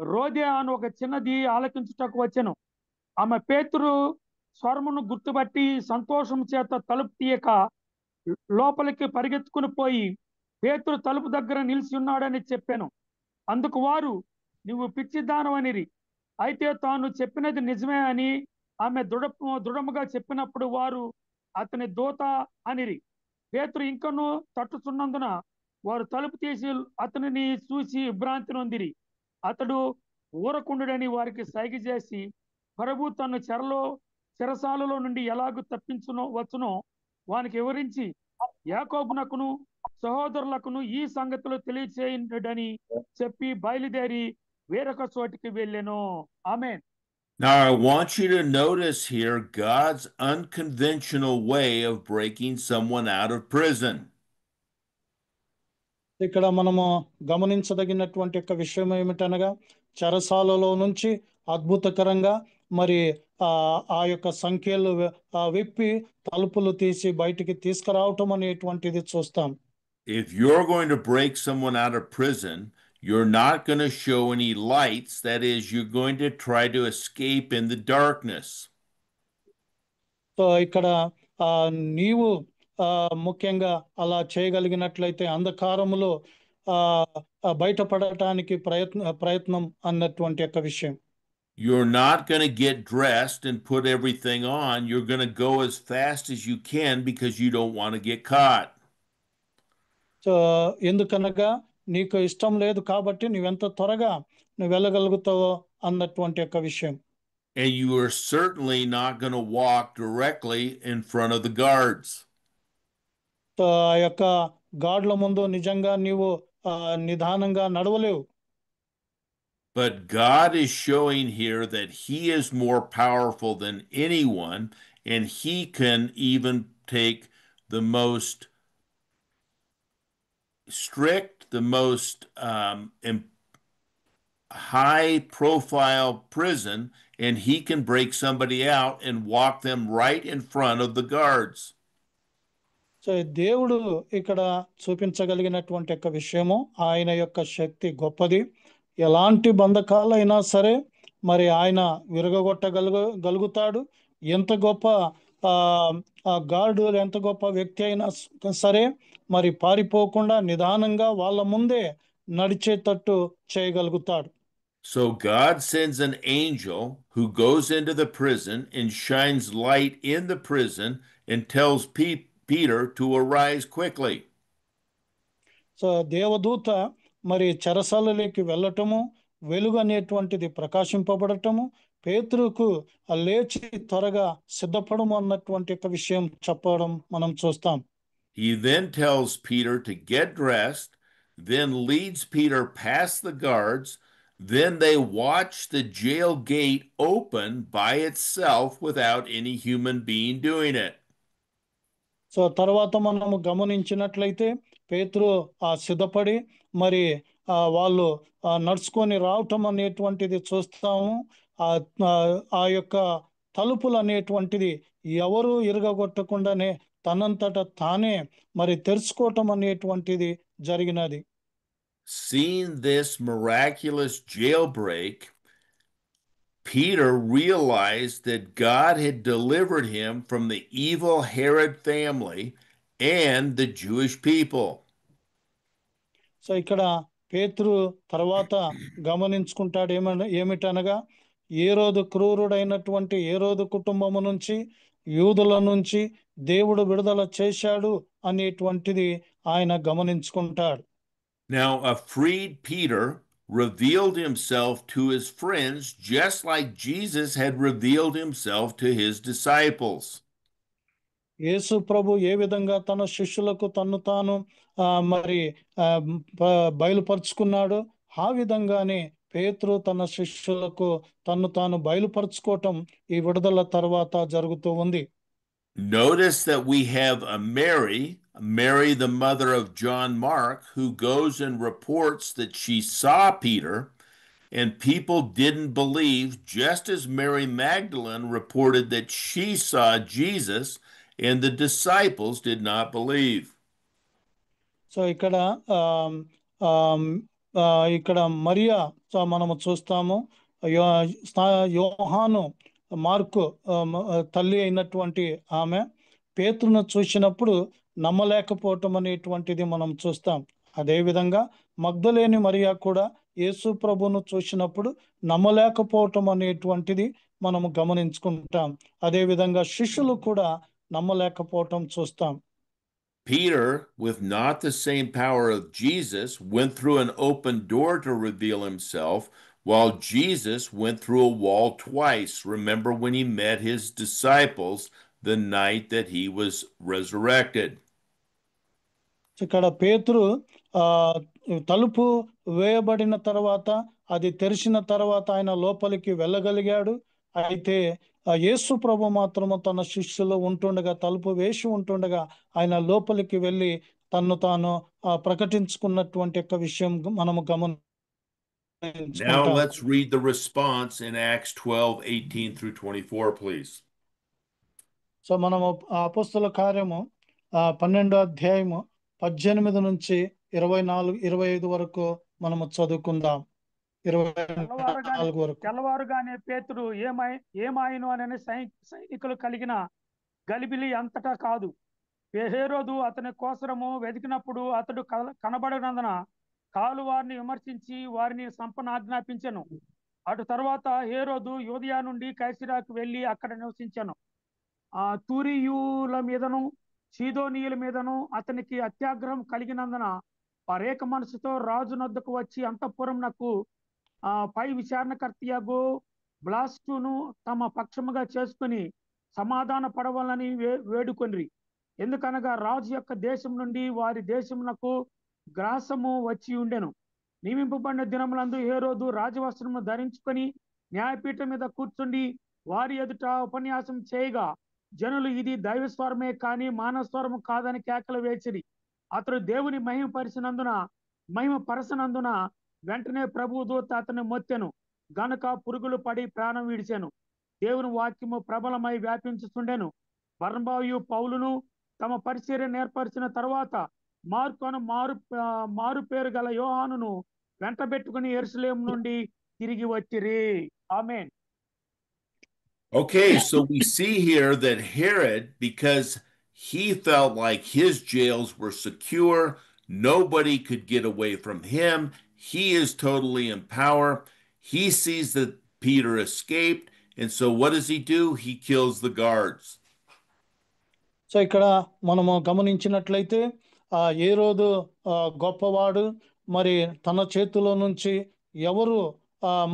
రోదే అను ఒక చిన్నది ఆలకించుటకు వచ్చెను. ఆమె పేతురు స్వరమును గుర్తుపట్టి సంతోషం చేత తలుపు తీయక లోపలికి పరిగెత్తుకుని పోయి పేతురు తలుపు దగ్గర నిలిచి ఉన్నాడని చెప్పాను. అందుకు వారు నువ్వు పిచ్చిదానవనిరి. అయితే తాను చెప్పినది నిజమే అని ఆమె దృఢముగా చెప్పినప్పుడు వారు అతని దూత అనిరి. పేతురు ఇంకను తట్టుచున్నందున వారు తలుపు తీసి అతనిని చూసి విభ్రాంతి నొందిరి. అతడు ఊరకుండుడని వారికి సైగ చేసి ప్రభు తన చెరసాలలో నుండి ఎలాగూ వచ్చునో వానికి వివరించి యాకోబునకును సహోదరులకును ఈ సంగతులు తెలియచేయుడని చెప్పి బయలుదేరి వేరొక చోటికి వెళ్ళెను. ఆమేన్. Now I want you to notice here God's unconventional way of breaking someone out of prison. ఇక్కడ మనము గమనించదగినటువంటి ఒక విషయం ఏమిటనగా చెరసాలలో నుంచి అద్భుతకరంగా మరి ఆ యొక్క సంఖ్యలు విప్పి తలుపులు తీసి బయటికి తీసుకురావటం అనేటువంటిది చూస్తాం. If you're going to break someone out of prison, you're not going to show any lights. That is, you're going to try to escape in the darkness. So ఇక్కడ నీవు ముఖ్యంగా అలా చేయగలిగినట్లయితే అంధకారములో బయటపడటానికి ప్రయత్నం అన్నటువంటి యొక్క విషయం. You're not going to get dressed and put everything on. You're going to go as fast as you can because you don't want to get caught. So ఎందుకనగా నీకు ఇష్టం లేదు కాబట్టి నువ్వెంత త్వరగా నువ్వు వెళ్ళగలుగుతావో అన్నటువంటి యొక్క విషయం. And you are certainly not going to walk directly in front of the guards. So ఆ యొక్క గార్డుల ముందు నిజంగా నీవు నిదానంగా నడవలేవు. But God is showing here that he is more powerful than anyone, and he can even take the most strict, the most high-profile prison, and he can break somebody out and walk them right in front of the guards. So దేవుడు ఇక్కడ చూపించగలిగినటువంటి యొక్క విషయము ఆయన యొక్క శక్తి గొప్పది. ఎలాంటి బంధకాలైనా సరే మరి ఆయన విరగొట్టగలుగుతాడు. ఎంత గొప్ప గార్డు ఎంత గొప్ప వ్యక్తి అయినా సరే మరి పారిపోకుండా నిదానంగా వాళ్ళ ముందే నడిచేటట్టు చేయగలుగుతాడు. So God sends an angel who goes into the prison and shines light in the prison and tells Peter to arise quickly. So దేవదూత మరి చెరసాలలోకి వెళ్ళటము, వెలుగు అనేటువంటిది ప్రకాశింపబడటము, పేతురుకు లేచి త్వరగా సిద్ధపడము అన్నటువంటి ఒక విషయం చెప్పడం మనం చూస్తాం. He then tells Peter to get dressed, then leads Peter past the guards. Then they watch the jail gate open by itself without any human being doing it. So తర్వాత మనము గమనించినట్లయితే పేతురు సిద్ధపడి మరి వాళ్ళు నడుచుకొని రావటం అనేటువంటిది చూస్తాము. ఆ యొక్క తలుపులు అనేటువంటిది ఎవరు ఇరగగొట్టకుండానే తనంతట తానే మరి తెరుచుకోవటం అనేటువంటిది జరిగినది. Seeing this miraculous jailbreak, Peter realized that God had delivered him from the evil Herod family and the Jewish people. So ఇక్కడ పేతురు తర్వాత గమనించుకుంటాడు ఏమిటనగా ఏరోదు క్రూరుడైనటువంటి ఏరోదు కుటుంబము నుంచి యూదుల నుంచి దేవుడు విడుదల చేశాడు అనేటువంటిది ఆయన గమనించుకుంటాడు. Now a freed Peter revealed himself to his friends just like Jesus had revealed himself to his disciples. యేసు ప్రభు ఏ విధంగా తన శిష్యులకు తన్ను తాను మరి బయలుపరుచుకున్నాడు, ఆ విధంగానే పేతురు తన శిష్యులకు తన్ను తాను బయలుపరుచుకోవటం ఈ విడుదల తర్వాత జరుగుతూ ఉంది. Notice that we have a Mary, the mother of John Mark, who goes and reports that she saw Peter, and people didn't believe, just as Mary Magdalene reported that she saw Jesus, and the disciples did not believe. So ఇక్కడ మరియా మనము చూస్తాము, యోహాను mark తల్లి అయినటువంటి ఆమె పేతురును చూసినప్పుడు నమ్మలేకపోవటం అనేటువంటిది మనం చూస్తాం. అదేవిధంగా మగ్దలేని మరియా కూడా యేసు ప్రభును చూసినప్పుడు నమ్మలేకపోవటం అనేటువంటిది మనము గమనించుకుంటాం. అదేవిధంగా శిష్యులు కూడా నమ్మలేకపోవటం చూస్తాం. Peter, with not the same power of Jesus, went through an open door to reveal himself, while Jesus went through a wall twice. Remember when he met his disciples the night that he was resurrected. ఇక్కడ పేతురు తలుపు వేయబడిన తర్వాత, అది తెరిచిన తర్వాత ఆయన లోపలికి వెళ్ళగలిగాడు. అయితే యేసు ప్రభు మాత్రము తన శిష్యులు ఉంటుండగా, తలుపు వేసి ఉంటుండగా ఆయన లోపలికి వెళ్ళి తన్ను తాను ప్రకటించుకున్నటువంటి ఒక విషయం మనము Now let's read the response in Acts 12:18 through 24, please. So మనము అపోస్తల కార్యము 12వ అధ్యాయము 18 నుంచి 24-25 వరకు మనము చదువుకుందాం. 24 వరకు. తెల్లవారుగానే పేతురు ఏమాయను అనే సైనికులు కలిగిన గలిబిలి అంతటా కాదు. హేరోదు అతని కోసరము వెతికినప్పుడు అతడు కనబడినందున కాలు వారిని విమర్శించి వారిని సంపన ఆజ్ఞాపించెను. అటు తర్వాత హేరోదు యూదయ నుండి కైసరాకు వెళ్లి అక్కడ నివసించెను. తూరియుల మీదను సీదోనీయుల మీదను అతనికి అత్యాగ్రహం కలిగినందున పరేక మనసుతో రాజు నొద్దకు వచ్చి అంతఃపురంనకు పై విచారణకర్తయగు బ్లాస్టును తమ పక్షముగా చేసుకుని సమాధాన పడవాలని వేడుకొనిరి. ఎందుకనగా రాజు యొక్క దేశం నుండి వారి దేశమునకు గ్రాసము వచ్చి ఉండెను. నియమింపబడిన దినములందు హేరోదు రాజవస్త్రము ధరించుకొని న్యాయపీఠం మీద కూర్చుండి వారి ఎదుట ఉపన్యాసం చేయగా జనులు ఇది దైవస్వరమే కానీ మానవస్వరము కాదని కేకలు వేసిరి. అతడు దేవుని మహిమ పరసనందున వెంటనే ప్రభు దూత అతన్ని మొత్తెను గనుక పురుగులు పడి ప్రాణం విడిచెను. దేవుని వాక్యము ప్రబలమై వ్యాపించుతుండెను. బర్నబాయు పౌలును తమ పరిచర్య ఏర్పరిచిన తర్వాత మార్కును మారు పేరు గల యోహానును వెంటబెట్టుకుని యెరూషలేము నుండి తిరిగి వచ్చిరి. ఆమేన్. Okay, so we see here that Herod, because he felt like his jails were secure, nobody could get away from him, he is totally in power. He sees that Peter escaped, and so what does he do? He kills the guards. So ఇక్కడ మనము గమనించినట్లయితే హేరోదు గొప్పవాడు, మరి తన చేతిలో నుంచి ఎవరు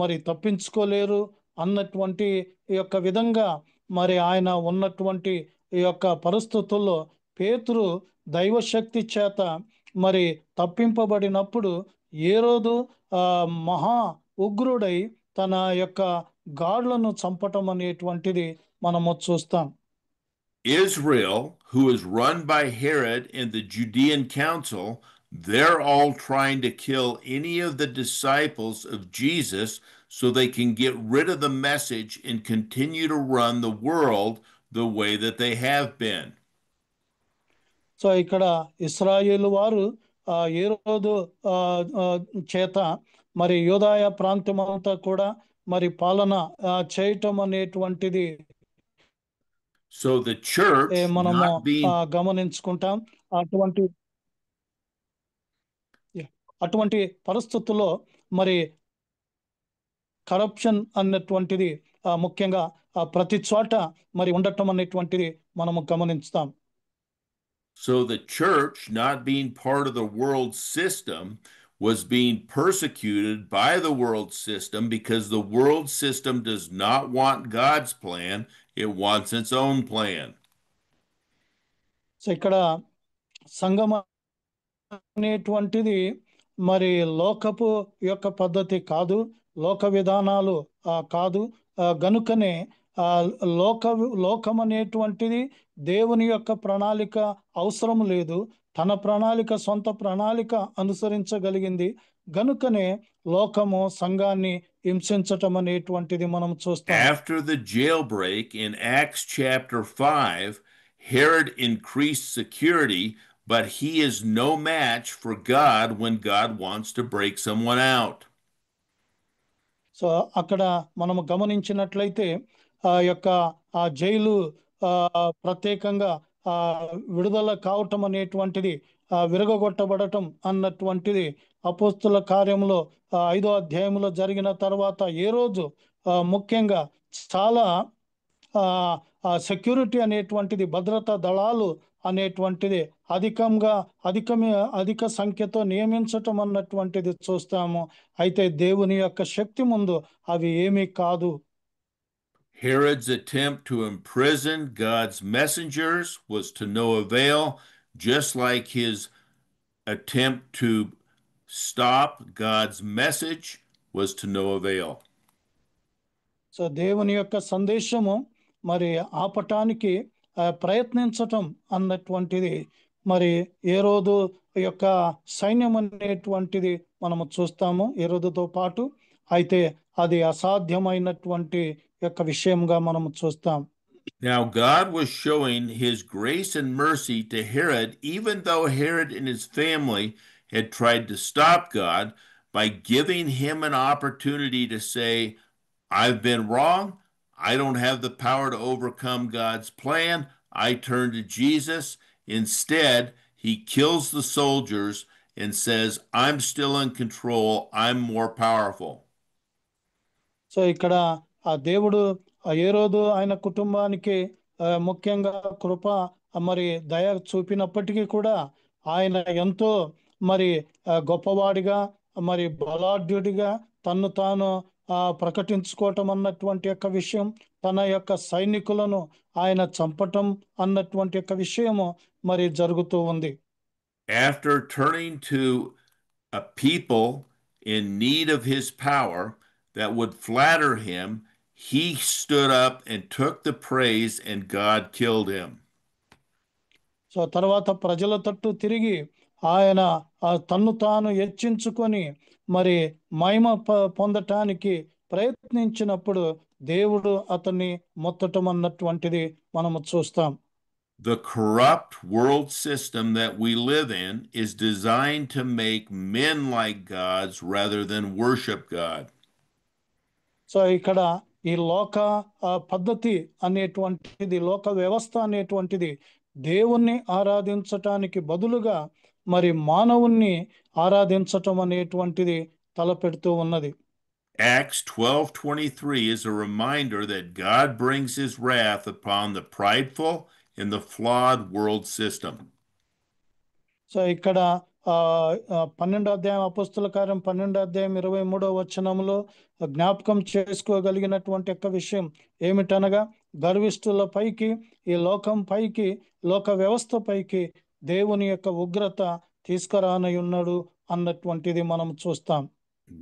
మరి తప్పించుకోలేరు అన్నటువంటి ఈ యొక్క విధంగా మరి ఆయన ఉన్నటువంటి ఈ యొక్క పరిస్థితుల్లో పేతురు దైవశక్తి చేత మరి తప్పింపబడినప్పుడు హేరోదు మహా ఉగ్రుడై తన యొక్క గాడ్లను చంపటం అనేటువంటిది మనము చూస్తాం. Israel, who is run by Herod and the Judean council, they're all trying to kill any of the disciples of Jesus so they can get rid of the message and continue to run the world the way that they have been. So ఇక్కడ ఇశ్రాయేలు వారు హేరోదు చేత మరి యూదాయ ప్రాంతం అంతా కూడా మరి పాలన చేయటం అనేటువంటిది So the church మనము గమనించుకుంటాం. అటువంటి పరిస్థితుల్లో మరి కరప్షన్ అన్నటువంటిది ముఖ్యంగా ప్రతి చోట మరి ఉండటం అనేటువంటిది మనము గమనిస్తాం. So the church, not being part of the world system, was being persecuted by the world system because the world system does not want God's plan, it wants its own plan. So ఇక్కడ సంఘం అనేటువంటిది మరి లోకపు యొక్క పద్ధతి కాదు, లోక విధానాలు కాదు. గనుకనే లోకం అనేటువంటిది దేవుని యొక్క ప్రణాళిక అవసరం లేదు, తన ప్రణాళిక సొంత ప్రణాళిక అనుసరించగలిగింది. గనుకనే లోకము సంఘాన్ని హింసించటం అనేటువంటిది మనం చూస్తాం. After the jailbreak in Acts chapter 5, Herod increased security, but he is no match for God when God wants to break someone out. So అక్కడ మనము గమనించినట్లయితే యొక్క జైలు ప్రత్యేకంగా విడుదల కావటం అనేటువంటిది, విరగొట్టబడటం అన్నటువంటిది అపోస్తుల కార్యంలో 5వ అధ్యాయంలో జరిగిన తర్వాత ఏ రోజు ముఖ్యంగా చాలా సెక్యూరిటీ అనేటువంటిది, భద్రతా దళాలు అనేటువంటిది అధిక సంఖ్యతో నియమించటం అన్నటువంటిది చూస్తాము. అయితే దేవుని యొక్క శక్తి ముందు అవి ఏమీ కాదు. Herod's attempt to imprison God's messengers was to no avail, just like his attempt to stop God's message was to no avail. So దేవుని యొక్క సందేశము మరి ఆపటానికి ప్రయత్నించటం అన్నటువంటిది మరి హేరోదు యొక్క సైన్యం అనేటువంటిది మనము చూస్తాము హేరోదుతో పాటు. అయితే అది అసాధ్యమైనటువంటి యొక్క విషయంగా మనము చూస్తాం. Now God was showing his grace and mercy to Herod, even though Herod and his family had tried to stop God, by giving him an opportunity to say, I've been wrong. I don't have the power to overcome God's plan. I turn to Jesus. Instead, he kills the soldiers and says, I'm still in control. I'm more powerful. So ఇక్కడ దేవుడు హేరోదు ఆయన కుటుంబానికి ముఖ్యంగా కృప మరి దయ చూపినప్పటికీ కూడా ఆయన ఎంతో మరి గొప్పవాడిగా మరి బలాఢ్యుడిగా తన్ను తాను ప్రకటించుకోవటం అన్నటువంటి యొక్క విషయం, తన యొక్క సైనికులను ఆయన చంపటం అన్నటువంటి యొక్క విషయము మరి జరుగుతూ ఉంది. After turning to a people in need of his power that would flatter him, he stood up and took the praise and God killed him. So తర్వాత ప్రజల తట్టు తిరిగి ఆయన తన్ను తాను హెచ్చించుకొని మరి మహిమ పొందటానికి ప్రయత్నించినప్పుడు దేవుడు అతన్ని మొత్తటం అన్నటువంటిది మనము చూస్తాం. The corrupt world system that we live in is designed to make men like gods rather than worship God. So ఇక్కడ ఈ లోక పద్ధతి అనేటువంటిది, లోక వ్యవస్థ అనేటువంటిది దేవుణ్ణి ఆరాధించటానికి బదులుగా మరి మానవుణ్ణి ఆరాధించటం అనేటువంటిది తలపెడుతూ ఉన్నది. Acts 12:23 is a reminder that God brings his wrath upon the prideful in the flawed world system. So ఇక్కడ 12వ అధ్యాయం అపోస్తుల కార్యం 12వ అధ్యాయం 23వ వచనంలో జ్ఞాపకం చేసుకోగలిగినటువంటి యొక్క విషయం ఏమిటనగా గర్విష్ఠుల పైకి, ఈ లోకం పైకి, లోక వ్యవస్థ పైకి దేవుని యొక్క ఉగ్రత తీసుకురానయున్నాడు అన్నటువంటిది మనం చూస్తాం.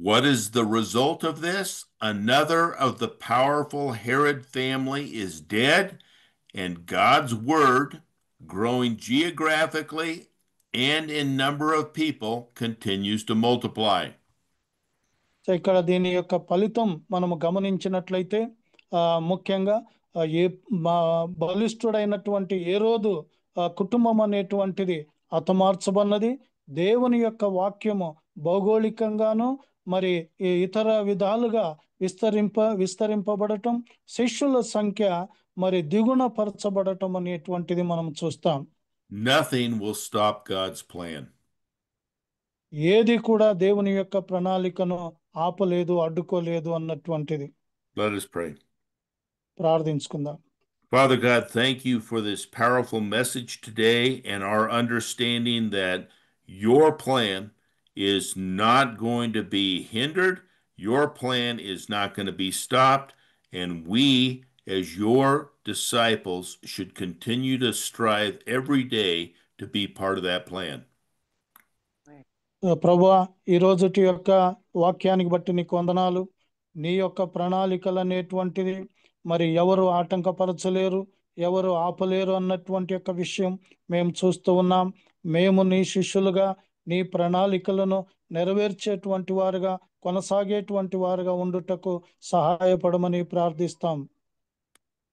What is the result of this? Another of the powerful Herod family is dead, and God's word, growing geographically and in number of people, continues to multiply. So ఇక్కడ దీని యొక్క ఫలితం మనము గమనించినట్లయితే ముఖ్యంగా ఏ బలిష్ఠుడైనటువంటి హేరోదు కుటుంబం అనేటువంటిది హతమార్చబడినది. దేవుని యొక్క వాక్యము భౌగోళికంగాను మరి ఇతర విధాలుగా విస్తరింపబడటం, శిష్యుల సంఖ్య మరి దిగుణపరచబడటం అనేటువంటిది మనం చూస్తాం. Nothing will stop God's plan. ఏది కూడా దేవుని యొక్క ప్రణాళికను ఆపలేదు, అడ్డుకోలేదు అన్నటువంటిది. Let us pray. ప్రార్థించుకుందాం. Father God, thank you for this powerful message today and our understanding that your plan is not going to be hindered. Your plan is not going to be stopped. And we, as your disciples, should continue to strive every day to be part of that plan. ప్రభువా, ఈ రోజుటి యొక్క వాక్యానికి బట్టి నీకు వందనాలు. నీ యొక్క ప్రణాళికలు అనేటువంటిది మరి ఎవరు ఆటంకపరచలేరు, ఎవరు ఆపలేరు అన్నటువంటి యొక్క విషయం మేము చూస్తూ ఉన్నాం. మేము నీ శిష్యులుగా నీ ప్రణాళికలను నెరవేర్చేటువంటి వారుగా, కొనసాగేటువంటి వారుగా ఉండుటకు సహాయపడమని ప్రార్థిస్తాం.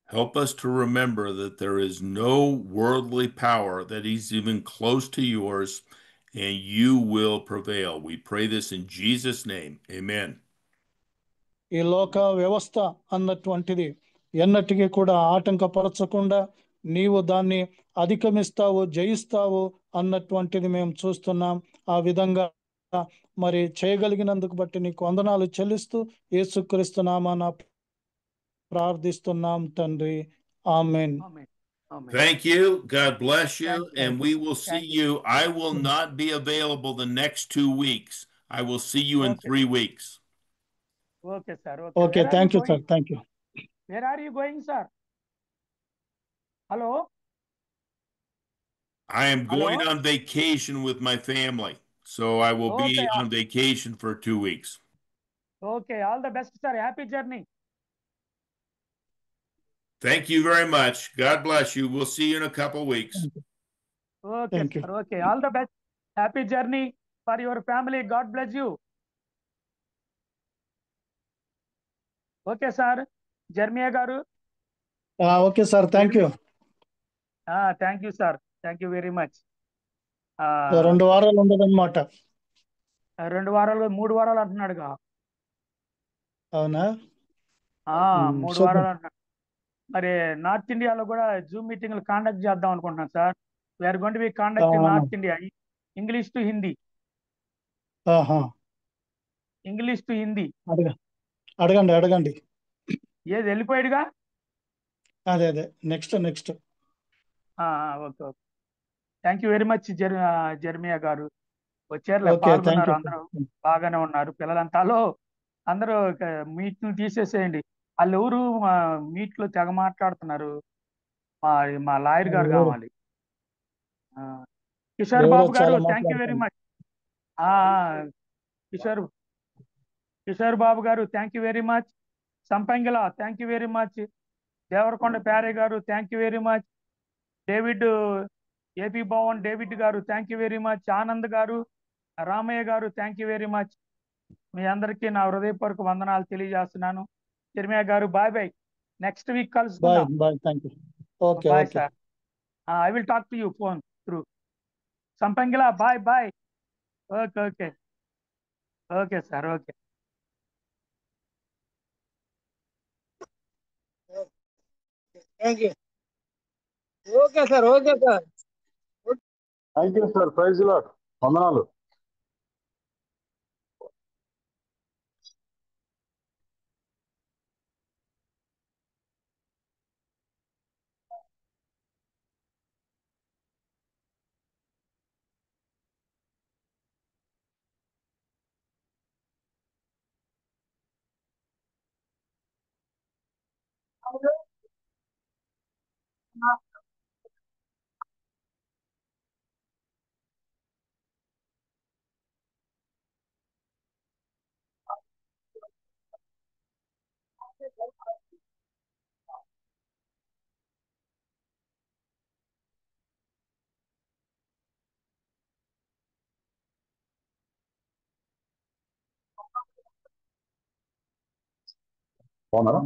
Help us to remember that there is no worldly power that is even close to yours, and you will prevail. We pray this in Jesus' name. Amen. ఈ లోక వ్యవస్థ అన్నటువంటిది ఎన్నటికీ కూడా ఆటంకపరచకుండా నీవు దాన్ని అధిగమిస్తావు, జయిస్తావు అన్నటువంటిది మేము చూస్తున్నాం. ఆ విధంగా మరి చేయగలిగినందుకు బట్టి నీకు వందనాలు చెల్లిస్తూ యేసుక్రీస్తు నామమున ప్రార్థిస్తున్నాం తండ్రి. ఆమేన్. Thank you. God bless you. And we will see you. I will not be available the next 2 weeks. I will see you in 3 weeks. Okay, sir. Okay, thank you, sir. Thank you. Where are you going, sir? Hello? I am going on vacation with my family. So I will be on vacation for 2 weeks. Okay, all the best, sir. Happy journey. Thank you very much. God bless you. We'll see you in a couple weeks. Okay, Thank you. sir. Okay, all the best. Happy journey for your family. God bless you. Okay, sir. Jeremiah garu. Okay, sir. Thank you. Thank you, sir. Thank you very much. 2 వారాలు ఉండదన్నమాట. 2 వారాలు 3 వారాలు అంటున్నాడుగా. అవునా? 3 వారాలు అంటున్నాడు. మరి north ఇండియాలో కూడా జూమ్ మీటింగ్లు కాండక్ట్ చేద్దాం అనుకుంటున్నాం sir. We're going to be conducting north India, English to Hindi. English to Hindi. అడగండి. ఏది వెళ్ళిపోయాడుగా? అదే next. Okay. Thank you very much Jeremiah గారు. వచ్చారు, ఓకే, పాల్గొన్నారు, అందరూ బాగానే ఉన్నారు. పిల్లలంతాలో అందరూ మీట్లు తీసేసేయండి. వాళ్ళు ఎవరు మీట్లు తెగ మాట్లాడుతున్నారు. మా లాయర్ గారు కావాలి. కిషోర్ బాబు గారు thank you very much. Kishore Babu గారు thank you very much. Sampangila thank you very much. Devarakonda Pyare గారు thank you very much. David AP Bhavan David గారు thank you very much. Anand గారు, రామయ్య గారు థ్యాంక్ యూ వెరీ మచ్. మీ అందరికీ నా హృదయపూర్వక వందనాలు తెలియజేస్తున్నాను. చిర్మియా గారు బాయ్ బాయ్. నెక్స్ట్ వీక్ కలుసుకుందాం. Bye sir. I will talk to you phone through. Sampangila bye bye. Okay sir. Okay. Thank you. Okay sir. Thank you sir. Praise Lord. వందనాలు. బాగున్నారా?